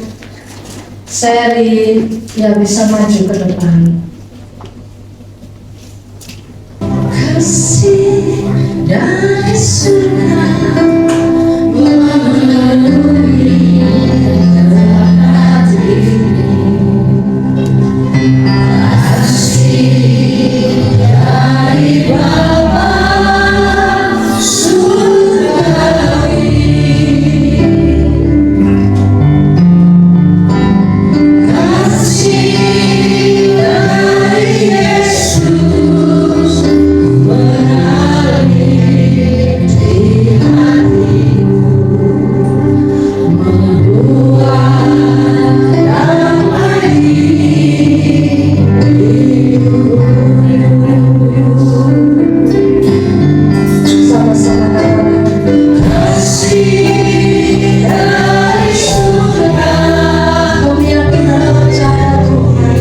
Seri, ya bisa maju ke depan. Kasih dari surga memenuhi hati ini, kasih dari Bapa surgawi, kasih dari Yesus mengalir di hatimu, membuat damai hidupmu. Sama-sama kasih dari surga. Kami yakin dan percaya Tuhan,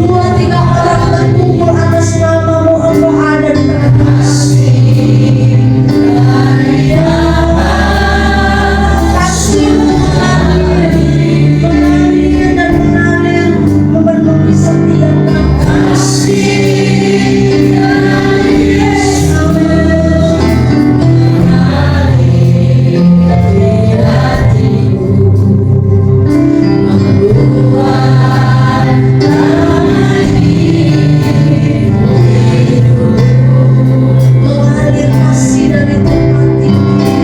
2-3 orang berkumpul atas namamu, Engkau ada di tengah kami. Dari Bapa, kasih-Mu mengalir dan mengalir memenuhi setiap kami. Kasih dari Yesus mengalir di hatimu, membuat damai hidupmu. Mengalir kasih dari tempat tinggi,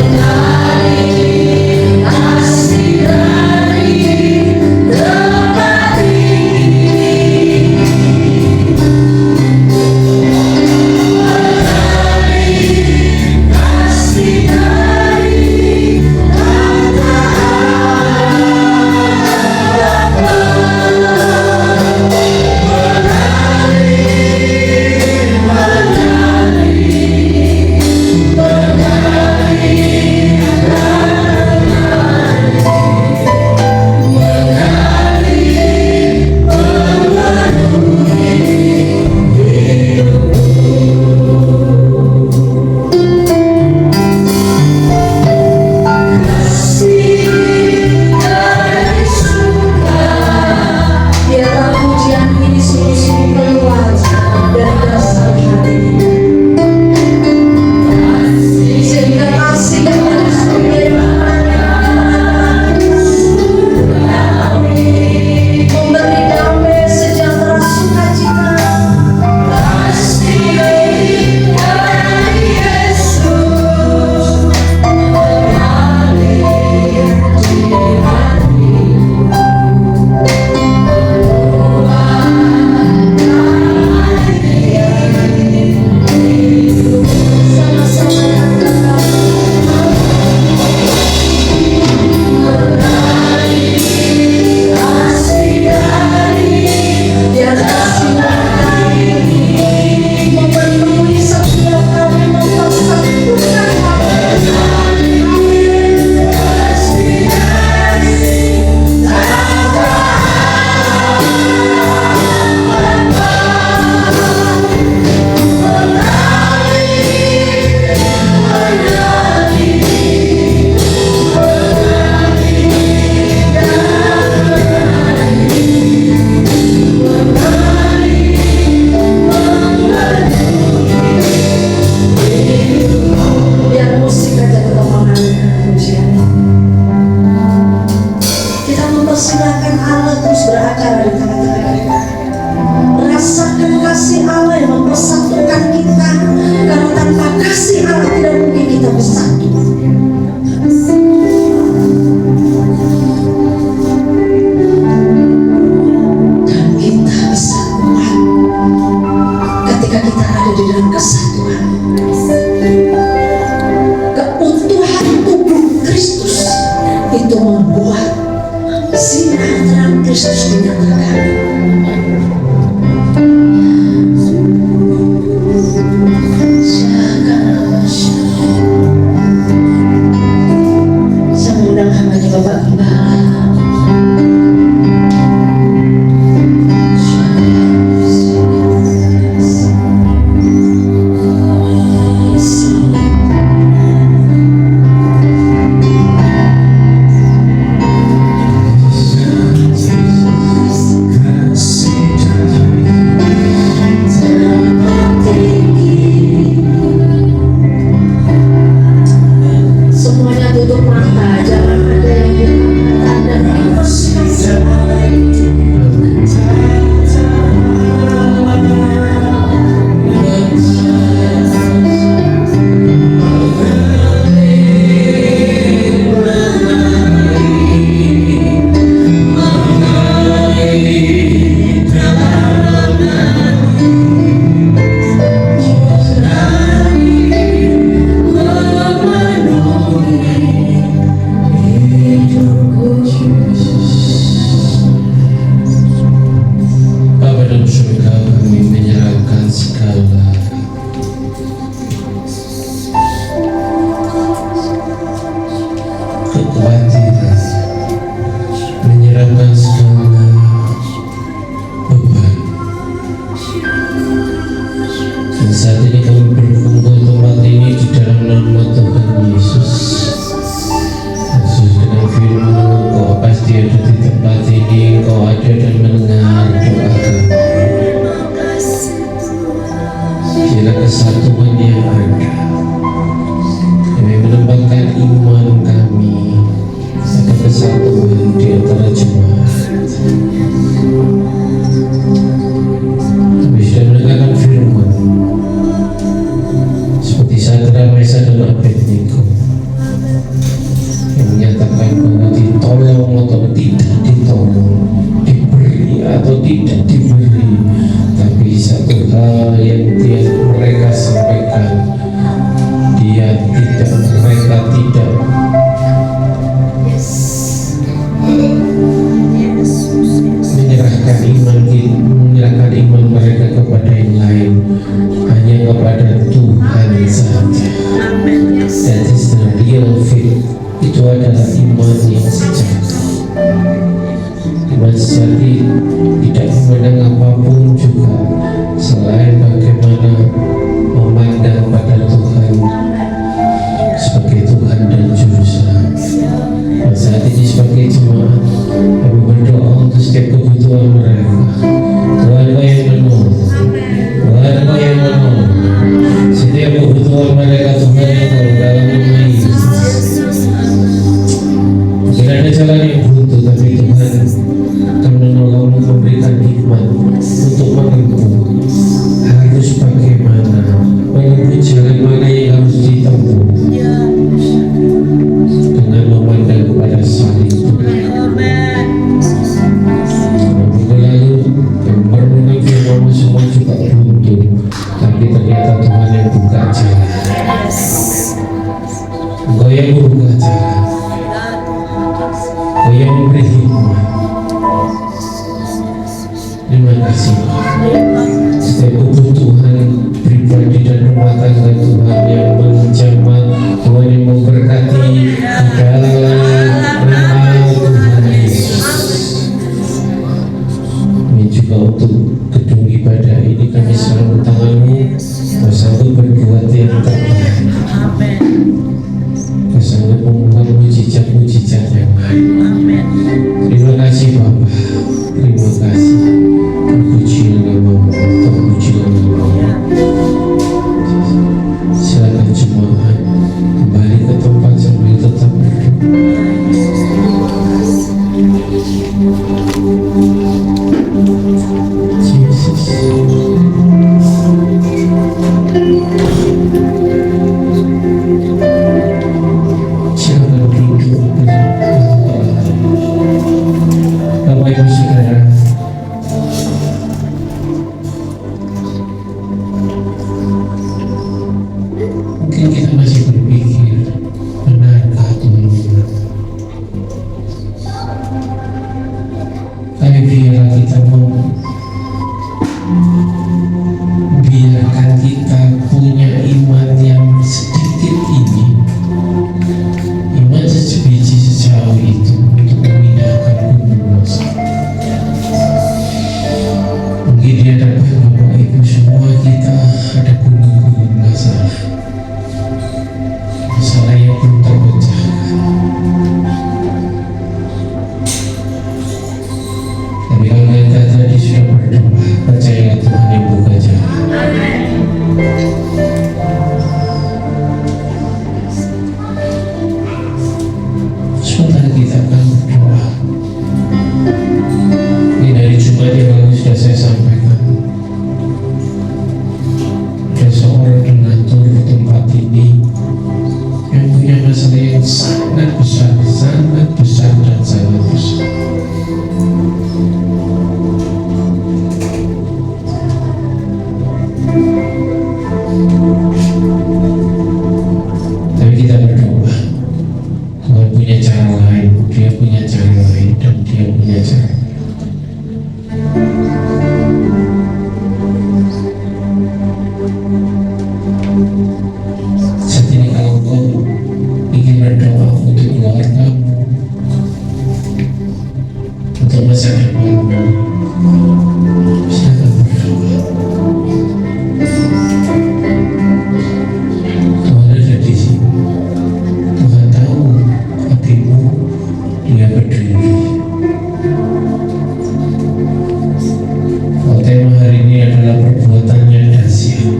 mengalir kasih dari tempat tinggi, mengalir kasih dari kata Allah. Allah terus beracara di tengah-tengah kita. Rasakan kasih Allah yang mempersatukan kita, karena tanpa kasih Allah tidak mungkin kita bersatu. Dan kita bisa kuat ketika kita ada di dalam kesatuan. Keutuhan tubuh Kristus itu membuat sinar terang Kristus dinyatakan. Saya mengundang hambanya Bapak Gembala. Semuanya tutup mata, jangan ada yang buka mata dan
Bapa dalam surga, kami menyerahkan segala kekhawatiran, menyerahkan segala beban. Dan saat ini kami berkumpul tempat ini di dalam nama Tuhan Yesus. Yesus dengan firman Engkau pasti ada di tempat ini, Engkau ada dan mendengar doa kami. Bila kesatuan yang ada, kami menempatkan iman kami pada kesatuan di antara jemaat. Kami sudah mendengarkan firman seperti Sadrak, Mesak dan Abednego yang menyatakan bahwa ditolong atau tidak ditolong, diberi atau tidak diberi, tapi satu hal yang mereka sampaikan, mereka tidak menyerahkan iman mereka kepada yang lain, hanya kepada Tuhan saja. That is the real faith. Itu adalah iman yang sejati. Iman sejati tidak memandang apapun juga selain bagaimana memandang pada Tuhan sebagai Tuhan dan Juru Selamat. Dan saat ini sebagai jemaat, kami berdoa untuk setiap kebutuhan mereka. Tuhan Kau yang menolong, Tuhan Kau yang menolong setiap kebutuhan mereka. Tuhan yang Kau dalam nama Yesus. Mungkin ada jalan yang buntu, tapi Tuhan akan menolong, memberikan hikmat untuk menempuh harus bagaimana, menempuh jalan mana yang harus ditempuh dengan memandang kepada salib Tuhan. Minggu lalu yang merenungkan firman semua juga buntu, tapi ternyata Tuhan yang buka jalan. Engkau yang membuka jalan, Engkau yang memberi hikmat. Terima kasih setiap kebutuhan pribadi dan rumah tangga Tuhan yang menjamah, Tuhan yang memberkati di dalam nama Tuhan Yesus. Ini juga untuk gedung ibadah ini kami selalu tangan-Mu, Kau sanggup berbuat yang terbaik. Kau sanggup membuat mujizat-mujizat yang baik. Terima kasih Bapa, terima kasih. Puji berdoa, percayalah Tuhan yang buka jalan. Sebentar kita akan berdoa. Ini dari Jumat yang lalu sudah saya sampaikan. Ada seorang donatur tempat ini yang punya masalah yang sangat besar dan sangat besar. Tapi kita berdoa, Tuhan punya cara lain, Dia punya cara lain, dan Dia punya cara. Saat ini kalau kau ingin berdoa untuk keluargamu, untuk masa depanmu, silakan berdoa. Tuhan ada di sini. Tuhan tahu hatimu, Dia peduli. Tema hari ini adalah perbuatannya dahsyat.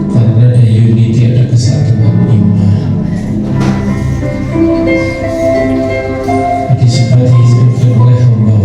Karena ada unity, ada kesatuan iman. Disebut oleh hamba.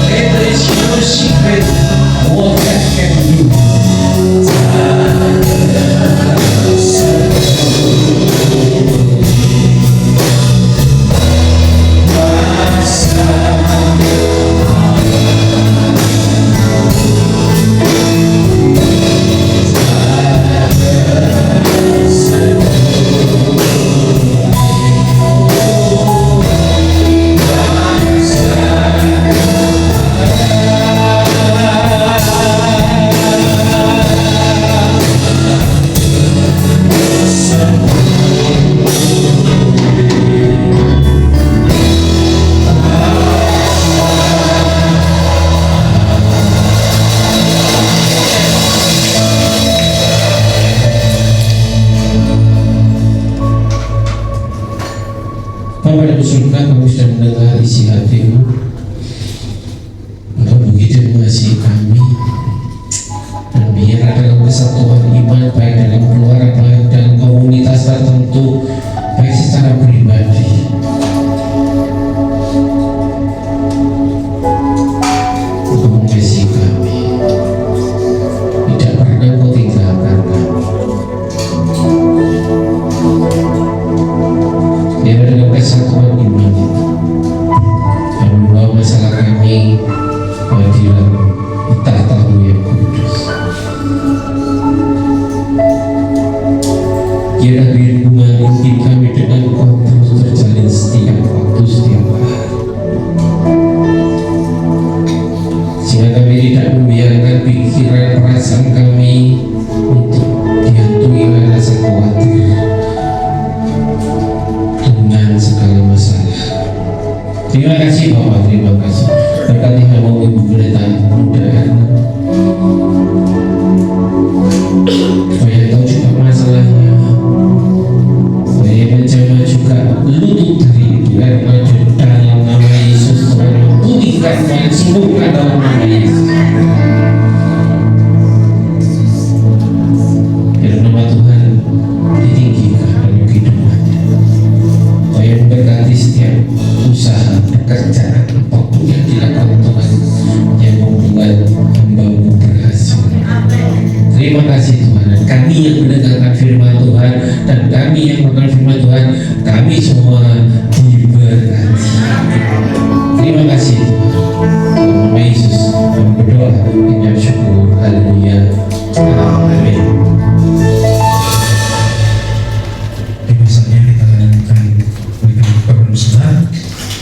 Greater is your secret, what God can do. Bapa dalam surga, kamu sudah mendengar isi hatimu. Engkau begitu mengasihi kami, dan biar dalam kesatuan iman, baik dalam keluarga, baik dalam komunitas tertentu, baik secara pribadi, Engkau mengasihi kami. Tidak pernah Engkau tinggalkan kami. Biar dalam kesatuan iman itu kami membawa masalah kami hadirat tahta-Mu yang kudus. Kiranya biar hubungan intim kami dengan Engkau terus terjalin setiap waktu, setiap hari, sehingga kami tidak membiarkan pikiran perasaan kami untuk dihantui oleh rasa khawatir dengan segala masalah. Terima kasih Bapak, terima kasih. Berkati hamba Ibu Pendeta Muda Erna, supaya tahu juga masalahnya, supaya menjamah juga lutut dari Ibu Erna dalam nama Yesus. Tuhan pulihkan, Tuhan sembuhkan dalam nama Yesus. Biar nama Tuhan ditinggikan dalam kehidupannya. Tuhan memberkati setiap usaha, pekerjaan, apapun yang dilakukan Tuhan, yang membuat hamba-Mu berhasil. Terima kasih Tuhan. Dan kami yang mendengarkan firman Tuhan, dan kami yang mendengar firman Tuhan, kami semua diberkati. Terima kasih Tuhan. Dalam nama Yesus kami berdoa, mengucap syukur. Haleluya. Amin.
Di masanya kita akan berikan kepada saudara.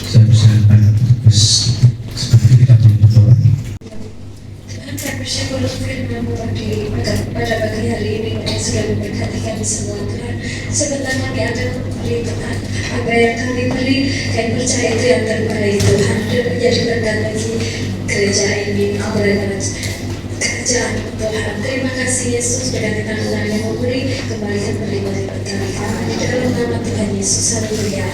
Saya persilakan untuk seperti kita berdoa.
Kami bersyukur firman-Mu pada pagi hari ini yang sudah memberkati kami semua Tuhan. Sebentar kami akan memberi Tuhan apa yang kami beri, kami percaya itu yang terbaik Tuhan, dan menjadi berkat bagi gereja ini, kerjaan Tuhan. Terima kasih Yesus, berkati tangan yang memberi, kembalikan berlipat kami di dalam nama Tuhan Yesus. Haleluya.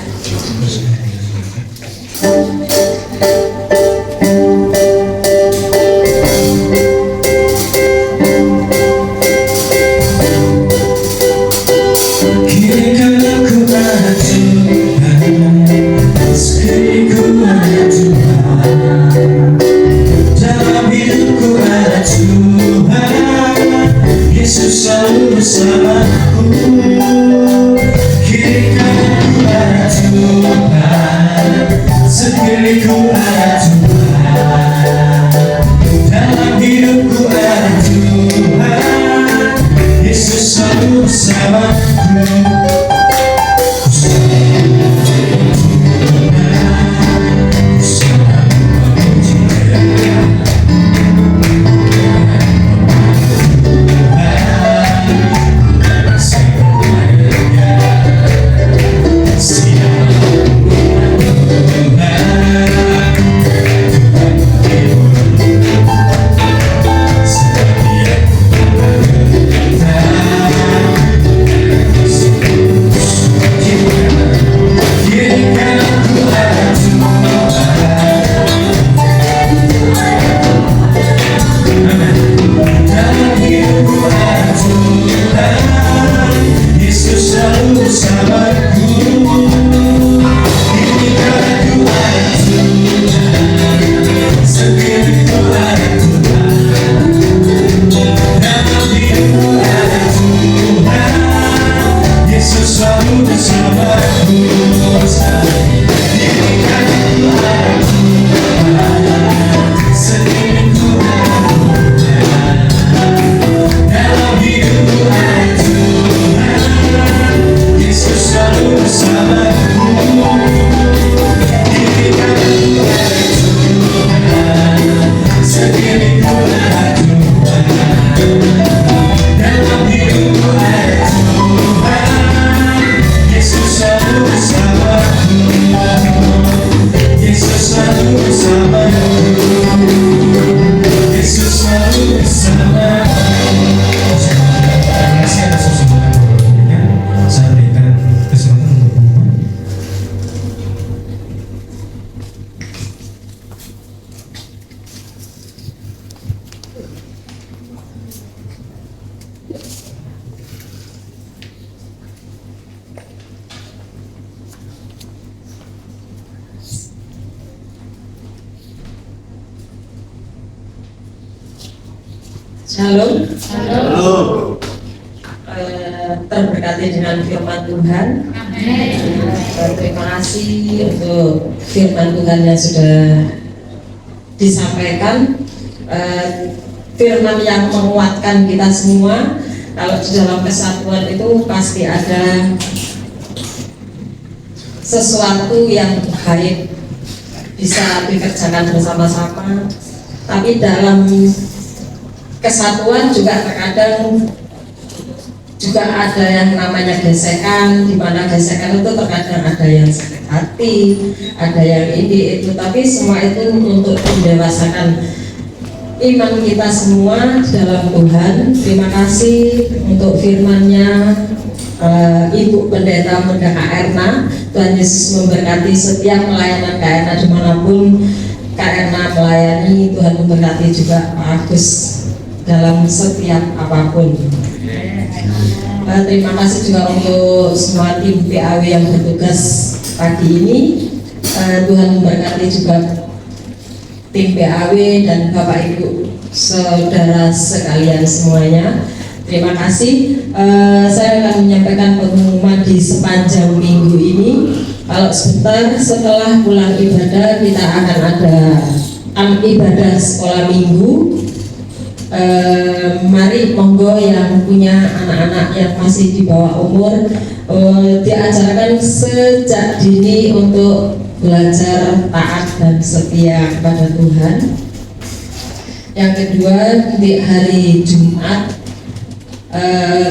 Shalom.
Halo.
Terberkati dengan firman Tuhan. Terima kasih untuk firman Tuhan yang sudah disampaikan. Firman yang menguatkan kita semua. Kalau di dalam kesatuan itu pasti ada sesuatu yang baik bisa dikerjakan bersama-sama. Tapi dalam kesatuan juga terkadang juga ada yang namanya gesekan, di mana gesekan itu terkadang ada yang sakit hati, ada yang ini itu, tapi semua itu untuk mendewasakan iman kita semua dalam Tuhan. Terima kasih untuk firman-Nya Ibu Pendeta Muda Kak Erna. Tuhan Yesus memberkati setiap pelayanan Kak Erna dimanapun Kak Erna melayani. Tuhan memberkati juga Pak Agus dalam setiap apapun. Terima kasih juga untuk semua tim PAW yang bertugas pagi ini. Tuhan memberkati juga tim PAW dan Bapak Ibu saudara sekalian semuanya. Terima kasih. Saya akan menyampaikan pengumuman di sepanjang minggu ini. Kalau sebentar setelah pulang ibadah kita akan ada ibadah sekolah minggu. Mari monggo yang punya anak-anak yang masih di bawah umur diajarkan sejak dini untuk belajar taat dan setia kepada Tuhan. Yang kedua, di hari Jumat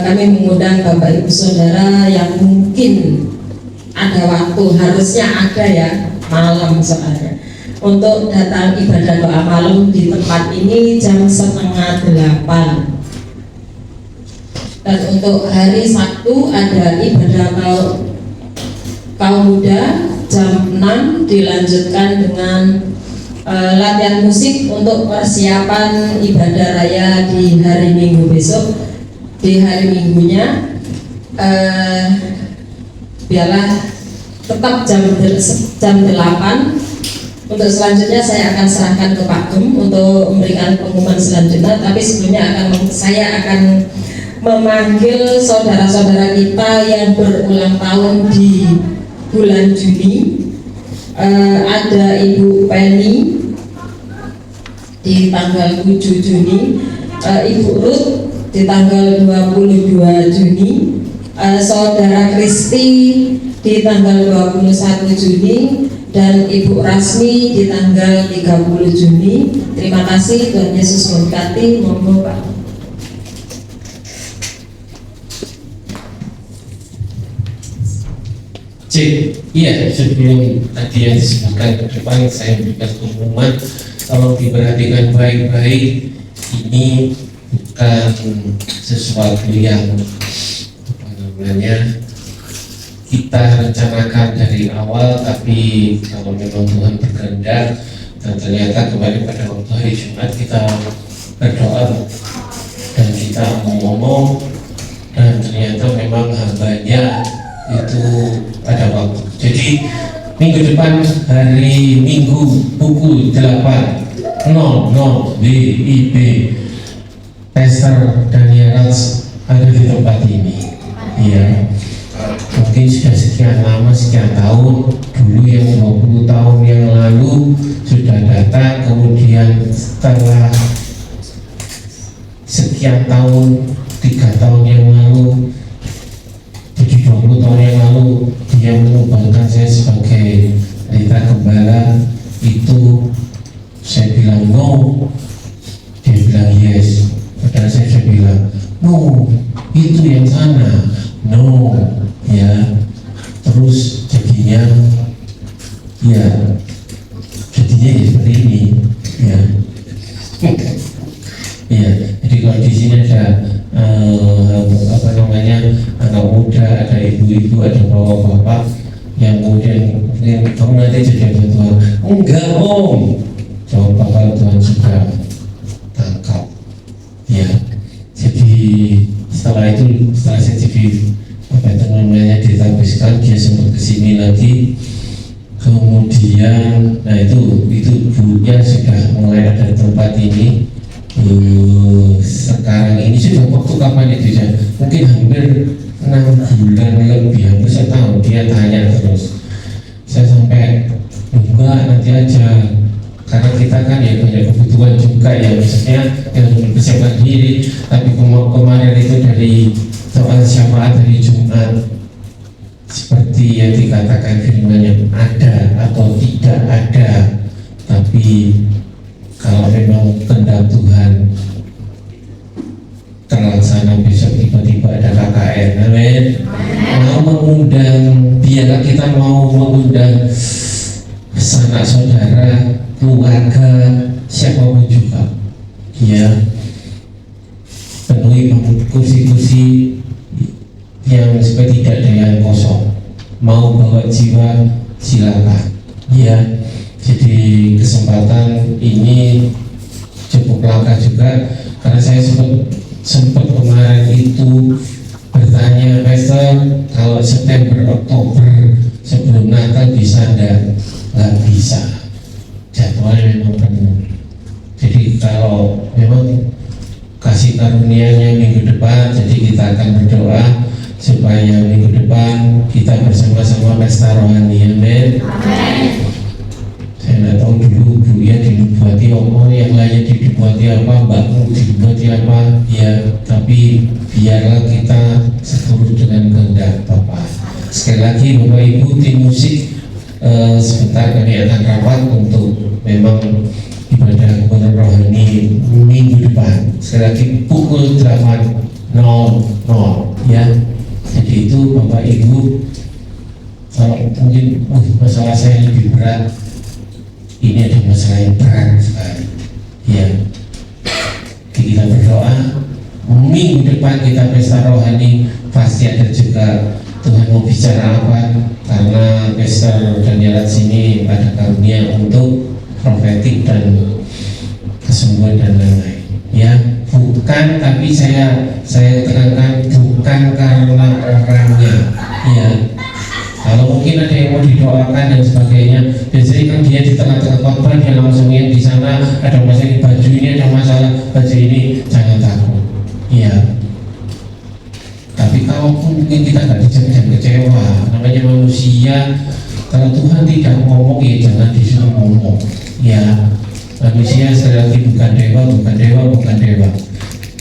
kami mengundang Bapak Ibu Saudara yang mungkin ada waktu, harusnya ada ya, malam soalnya, untuk datang ibadah doa malam di tempat ini jam 7:30. Dan untuk hari Sabtu ada ibadah kaum muda jam 6, dilanjutkan dengan latihan musik untuk persiapan ibadah raya di hari Minggu besok. Di hari Minggunya biarlah tetap jam 8. Untuk selanjutnya saya akan serahkan ke Pak Gem untuk memberikan pengumuman selanjutnya. Tapi sebelumnya saya akan memanggil saudara-saudara kita yang berulang tahun di bulan Juni. Ada Ibu Penny di tanggal 7 Juni, Ibu Ruth di tanggal 22 Juni, Saudara Kristi di tanggal 21 Juni, dan Ibu Rasmi di tanggal 30 Juni. Terima kasih, Tuhan Yesus memberkati. Monggo Pak.
Iya, sebelum tadi yang disebutkan ke depan saya berikan pengumuman. Kalau diperhatikan baik-baik, ini bukan sesuatu yang kita rencanakan dari awal, tapi kalau memang Tuhan berkehendak dan ternyata kembali pada waktu hari Jumat kita berdoa dan kita ngomong dan ternyata memang hambanya itu pada waktu. Jadi minggu depan hari Minggu pukul 8.00 WIB Pastor Daniel ada di tempat ini. Ya, mungkin sudah sekian lama, sekian tahun. Dulu yang 20 tahun yang lalu sudah datang, kemudian setelah sekian tahun, 3 tahun yang lalu, jadi 20 tahun yang lalu dia menubalkan saya sebagai Rita Gembala. Itu saya bilang no, dia bilang yes. Padahal saya bilang no, itu yang sana, no, ya. Terus jadinya ya seperti ini, ya. Ya, jadi kalau di sini ada anak muda, ada ibu-ibu, ada bapak-bapak yang kemudian kamu nanti jadi Tuhan. Enggak om, jawab bapak, Tuhan sudah tangkap. Ya, jadi setelah saya jadi ditabiskan, dia sempat kesini lagi. Kemudian, nah itu bukunya sudah mulai ada tempat ini. Sekarang ini sudah waktu kapan itu ya? Mungkin hampir 6 bulan lebih, hampir setahun dia tanya terus. Saya sampai Mbak nanti aja, karena kita kan ya banyak kebutuhan juga ya, misalnya yang mempersiapkan diri. Tapi kemarin itu dari soal syafaat dari Jumat, seperti yang dikatakan firman-Nya, ada atau tidak ada, tapi kalau memang kehendak Tuhan terlaksana besok tiba-tiba ada KKN, amin. Mau mengundang, biarlah kita mau mengundang sanak saudara, keluarga, siapapun juga, ya, penuhi kursi-kursi yang supaya tidak ada yang kosong. Mau bawa jiwa, silakan, ya. Jadi kesempatan ini cukup langka juga, karena saya sempat kemarin itu bertanya, Pastor, kalau September Oktober sebelum Natal bisa nggak bisa, jadwalnya memang penuh. Jadi kalau memang kasih karunia-Nya minggu depan, jadi kita akan berdoa supaya minggu depan kita bersama-sama pesta rohani, amin. Saya nggak tahu dulu Bu ya dibuati apa, yang lainnya dibuati apa, Mbakmu dibuati apa, ya, tapi biarlah kita seturut dengan kehendak Bapak. Sekali lagi Bapak Ibu tim musik, sebentar kami akan rapat untuk memang ibadah kebenaran rohani minggu depan. Sekali lagi pukul 8.00 ya. Jadi itu Bapak Ibu, kalau mungkin masalah saya lebih berat, ini ada masalah yang berat sekali, ya. Kita berdoa minggu depan kita pesta rohani, pasti ada juga Tuhan mau bicara apa, karena Pastor Daniel sini ada karunia untuk profetik dan kesembuhan dan lain-lain, ya. Bukan, tapi saya tekankan bukan karena orangnya, ya. Kalau mungkin ada yang mau didoakan dan sebagainya, biasanya kan dia di tengah-tengah khotbah dia langsung yang di sana ada masalah baju ini, ada masalah baju ini, jangan takut, ya. Tapi kalaupun mungkin kita nggak jangan kecewa, namanya manusia. Kalau Tuhan tidak ngomong ya jangan disuruh ngomong, ya. Manusia sekali lagi bukan dewa.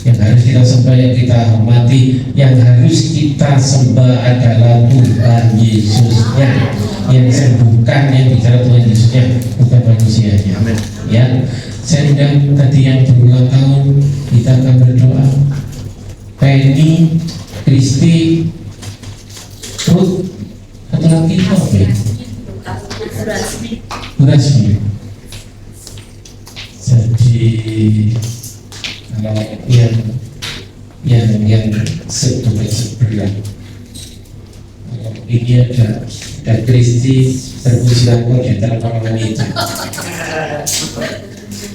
Yang harus kita sembah, yang kita hormati, yang harus kita sembah adalah Tuhan Yesusnya, yang sembuhkan, yang bicara Tuhan Yesusnya, bukan manusianya. Amin. Ya, saya undang tadi yang berulang tahun, kita akan berdoa. Penny, Kristi, Ruth, satu lagi apa ya? Burasmi. Jadi kalau yang sebelah ini ada Kristi terpujilah kau di antara para wanita.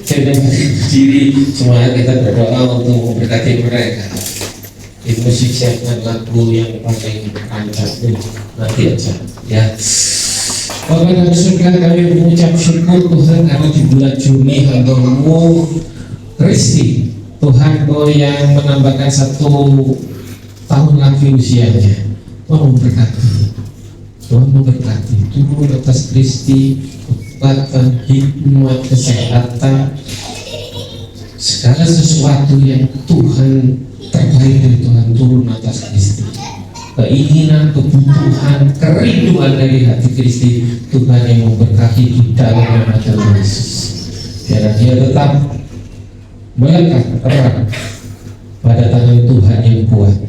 Jadi berdiri semua kita berdoa untuk memberkati mereka. Ibu siapkan lagu yang paling rancak nanti aja, ya. Bapak dan Saudara, kami mengucap syukur Tuhan karena di bulan Juni hambamu Kristi, Tuhan Kau yang menambahkan 1 tahun lagi usianya. Tuhan memberkati turun atas Kristi, kekuatan, hikmat, kesehatan, segala sesuatu yang Tuhan terbaik dari Tuhan turun atas Kristi. Keinginan, kebutuhan, kerinduan dari hati Kristi, Tuhan yang memberkati di dalam nama Tuhan Yesus. Biar dia tetap melekat erat pada tangan Tuhan yang kuat.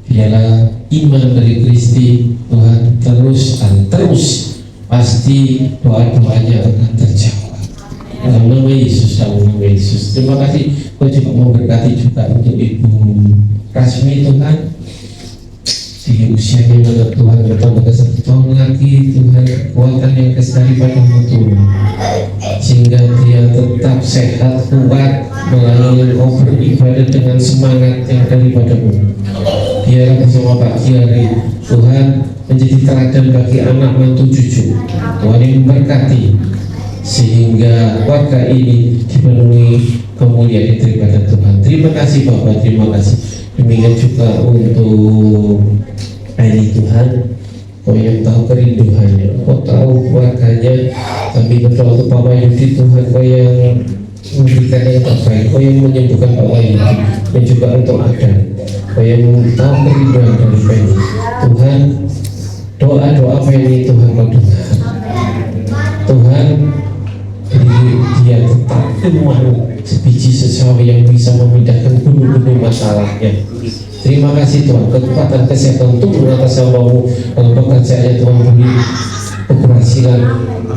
Biarlah iman dari Kristi, Tuhan terus pasti doa-doanya akan terjawab. Dalam nama Yesus, Terima kasih. Kau juga memberkati juga untuk Ibu Rasmi, Tuhan. Di usianya mana Tuhan bertambah ke 1 tahun lagi, Tuhan kekuatan yang daripada turun, sehingga dia tetap sehat, kuat, melayani Kau beribadah dengan semangat yang daripadamu. Biarlah bersama Pak Kiari, Tuhan menjadi teladan bagi anak mantu cucu. Tuhan yang memberkati sehingga warga ini dipenuhi kemuliaan daripada Tuhan. Terima kasih Bapak, terima kasih. Demikian juga untuk ini Tuhan, Kau yang tahu kerinduannya, Kau tahu keluarganya. Kami berdoa untuk Pak Wahyudi Tuhan, Kau yang memberikan yang terbaik, Kau yang menyembuhkan Pak Wahyudi, dan juga untuk Adam, Kau yang tahu kerinduan dari Penny. Tuhan, doa-doa Penny Tuhan Kau dengar. Tuhan, beri dia tetap iman sebiji sesawi yang bisa memindahkan gunung-gunung masalahnya. Terima kasih Tuhan, kekuatan kesehatan turun atas hambamu dalam pekerjaannya. Tuhan beri keberhasilan,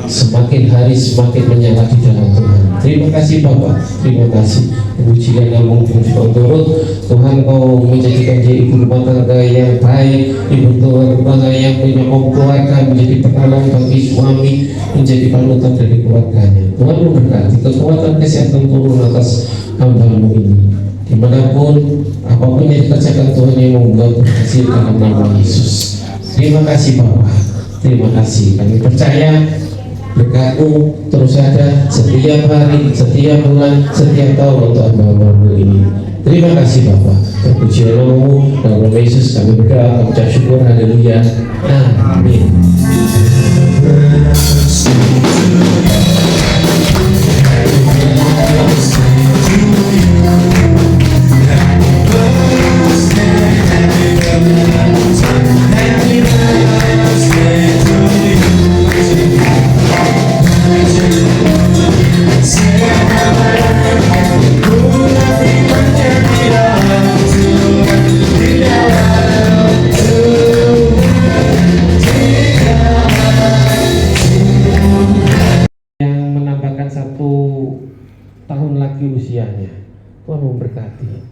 semakin hari semakin menyala di dalam Tuhan. Terima kasih Bapak, terima kasih. Pujian namamu juga turut. Tuhan, Kau menjadikan dia ibu rumah tangga yang baik, ibu rumah tangga yang menyokong keluarga, menjadi penolong bagi suami, menjadi panutan dari keluarganya. Tuhan memberkati, kekuatan kesehatan turun atas hambamu ini. Dimanapun, apapun yang dikerjakan Tuhan yang membuat berhasil dalam nama Yesus. Terima kasih Bapak, terima kasih. Kami percaya berkat-Mu terus ada setiap hari, setiap bulan, setiap tahun untuk hamba-hamba-Mu ini. Terima kasih Bapak. Terpuji namamu, dalam nama Yesus kami berdoa, mengucap syukur, haleluya, amin. Usianya. Tuhan memberkati,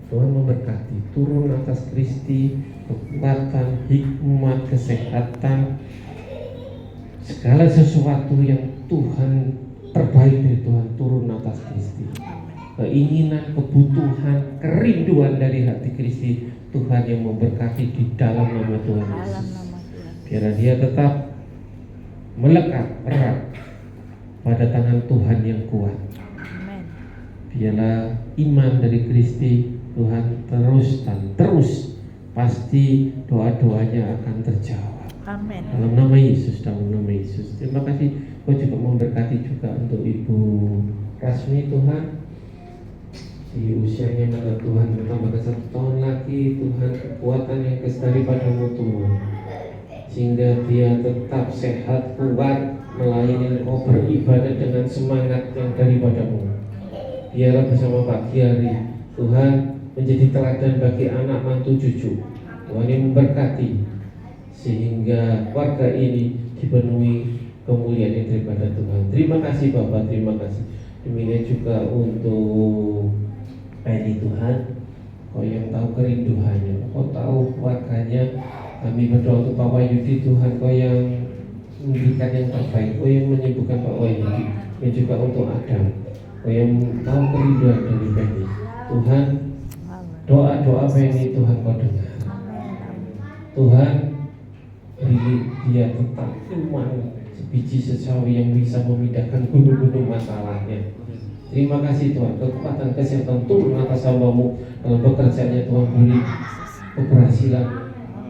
Tuhan memberkati, turun atas Kristi kekuatan, hikmat, kesehatan, segala sesuatu yang Tuhan terbaik dari Tuhan turun atas Kristi. Keinginan, kebutuhan, kerinduan dari hati Kristi, Tuhan yang memberkati di dalam nama Tuhan Yesus. Biar dia tetap melekat erat pada tangan Tuhan yang kuat. Biarlah iman dari Kristi, Tuhan terus dan terus pasti doa-doanya akan terjawab.
Amin.
Dalam nama Yesus, dalam nama Yesus. Terima kasih. Kau juga memberkati juga untuk Ibu Rasmi Tuhan. Di usianya mana Tuhan menambahkan 1 tahun lagi, Tuhan kekuatan yang daripadamu Tuhan, sehingga dia tetap sehat, kuat, melayani Engkau, beribadah dengan semangat yang daripadamu. Biarlah bersama Pak Kiari, Tuhan menjadi teladan bagi anak mantu cucu. Tuhan yang memberkati, sehingga warga ini dipenuhi kemuliaan yang daripada Tuhan. Terima kasih Bapak, terima kasih. Demikian juga untuk Penny Tuhan, Kau yang tahu kerinduannya, Kau tahu keluarganya. Kami berdoa untuk Pak Wahyudi Tuhan, Kau yang memberikan yang terbaik, Kau yang menyembuhkan Pak Wahyudi, dan juga untuk Adam, Kau yang tahu kerinduan dari Penny. Tuhan, doa-doa Penny Tuhan Kau dengar. Tuhan, beri dia tetap iman sebiji sesawi yang bisa memindahkan gunung-gunung masalahnya. Terima kasih Tuhan, kekuatan kesehatan turun atas hamba-Mu dalam pekerjaannya. Tuhan beri keberhasilan,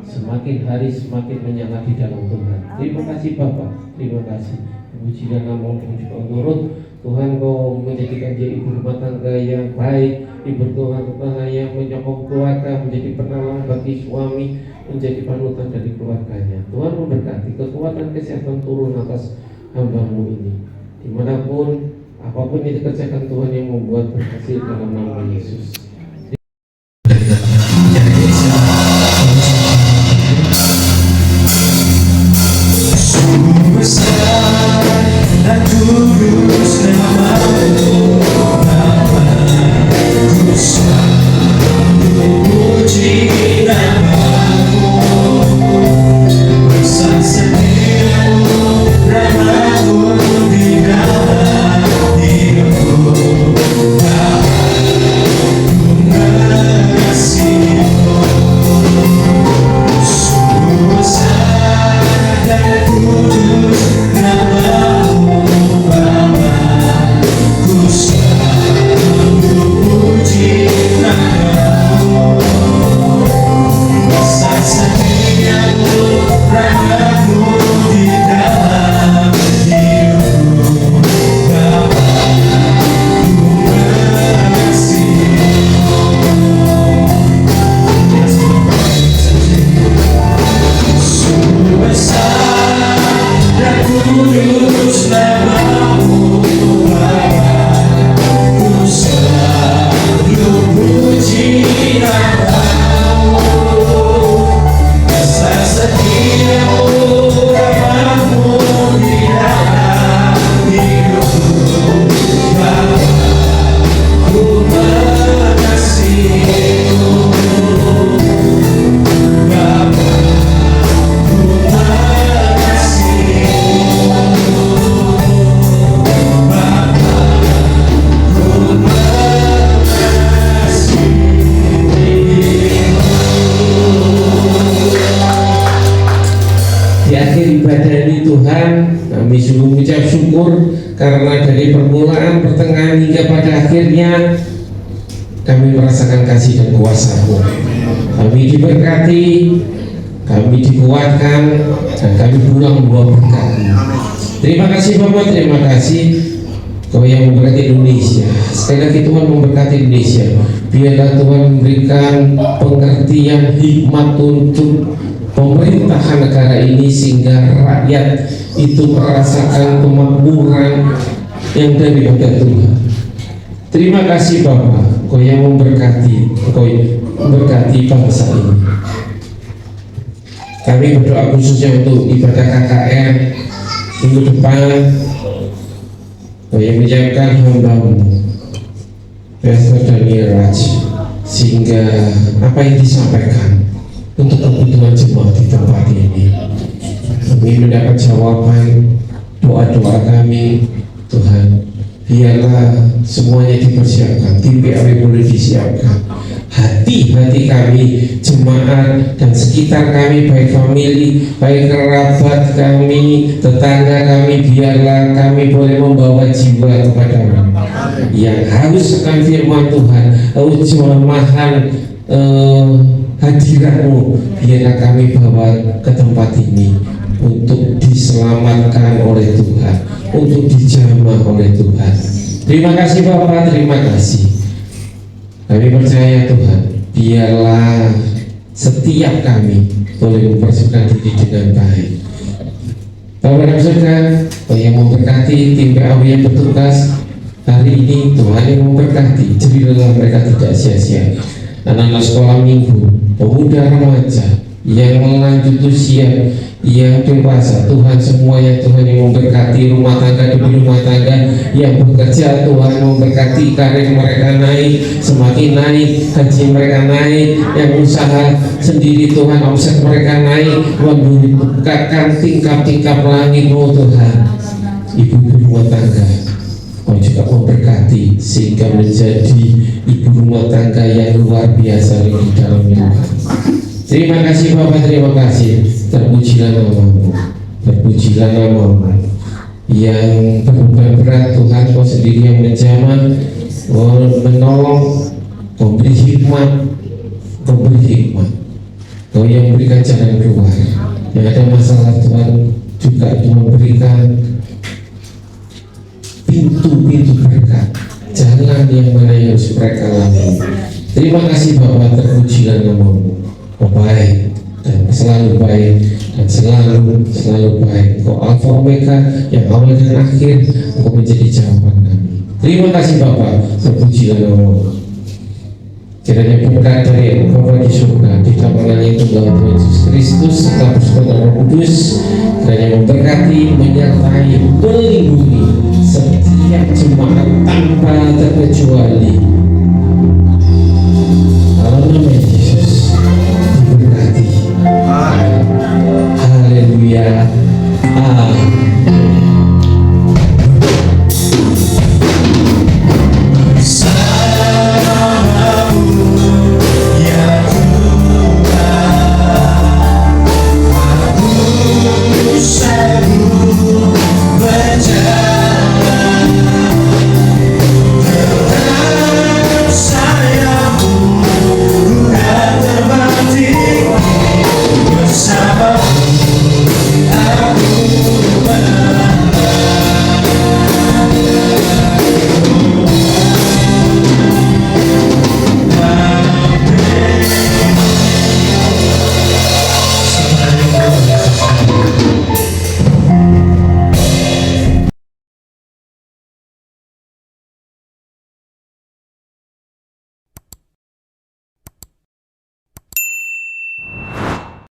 semakin hari semakin menyala di dalam Tuhan. Terima kasih Bapak, terima kasih. Puji dan nama juga turut. Tuhan, Kau menjadikan dia ibu rumah tangga yang baik, ibu rumah tangga yang menyokong keluarga, menjadi penolong bagi suami, menjadi panutan dari keluarganya. Tuhan memberkati, kekuatan kesehatan turun atas hamba-Mu ini. Dimanapun, apapun yang dikerjakan Tuhan yang membuat berhasil dalam nama Yesus.
Kudus namamu.
bersyukur karena dari permulaan, pertengahan hingga pada akhirnya kami merasakan kasih dan kuasa-Mu. Kami diberkati, kami dikuatkan, dan kami pulang membawa berkat. Terima kasih Bapak, terima kasih Kau yang memberkati Indonesia. Sekali lagi Tuhan memberkati Indonesia. Biarlah Tuhan memberikan pengertian hikmat untuk pemerintahan negara ini sehingga rakyat itu merasakan kemakmuran yang daripada Tuhan. Terima kasih Bapak, Kau yang memberkati, Kau memberkati bangsa ini. Kami berdoa khususnya untuk ibadah KKR minggu depan. Kau yang menyiapkan hamba-Mu Pastor Daniel Raj, sehingga apa yang disampaikan untuk kebutuhan jemaat di tempat ini kami mendapat jawaban doa-doa kami. Tuhan, biarlah semuanya dipersiapkan, TPAW boleh disiapkan, hati-hati kami jemaat dan sekitar kami, baik famili, baik kerabat kami, tetangga kami, biarlah kami boleh membawa jiwa kepada-Mu yang haus akan firman Tuhan, haus jemahan hadirat-Mu. Biarlah kami bawa ke tempat ini untuk diselamatkan oleh Tuhan, untuk dijamah oleh Tuhan. Terima kasih Bapak, terima kasih. Kami percaya Tuhan, biarlah setiap kami boleh mempersiapkan diri dengan baik. Bapak dan Saudara, Kau yang memberkati tim PAW yang bertugas hari ini, Tuhan yang memberkati, jadilah mereka tidak sia-sia. Anak-anak sekolah minggu, pemuda remaja yang lanjut usia, yang dewasa, Tuhan semuanya, Tuhan yang memberkati rumah tangga demi rumah tangga yang bekerja, Tuhan memberkati karir mereka naik, semakin naik, gaji mereka naik, yang usaha sendiri Tuhan omset mereka naik, membukakan tingkap-tingkap langit-Mu Tuhan. Ibu rumah tangga, Kau juga memberkati sehingga menjadi ibu rumah tangga yang luar biasa di dalam Tuhan. Terima kasih Bapak, terima kasih. Terpujilah nama-Mu, terpujilah nama-Mu. Yang berbeban berat Tuhan, Kau sendiri yang menjamah, Kau menolong, Kau beri hikmat, Kau beri hikmat, Kau yang memberikan jalan keluar. Yang ada masalah Tuhan juga Tuhan berikan pintu-pintu berkat, jalan yang mana yang harus mereka lalui. Terima kasih Bapak, terpujilah nama-Mu. Kau baik dan selalu baik dan selalu baik. Kau Alfa Omega yang awal dan akhir, Kau menjadi jawaban kami. Terima kasih Bapak, terpujilah nama-Mu. Kiranya berkat dari Bapa di surga, di dalam Tunggal Tuhan Yesus Kristus serta persekutuan Roh Kudus, kiranya memberkati, menyertai, melindungi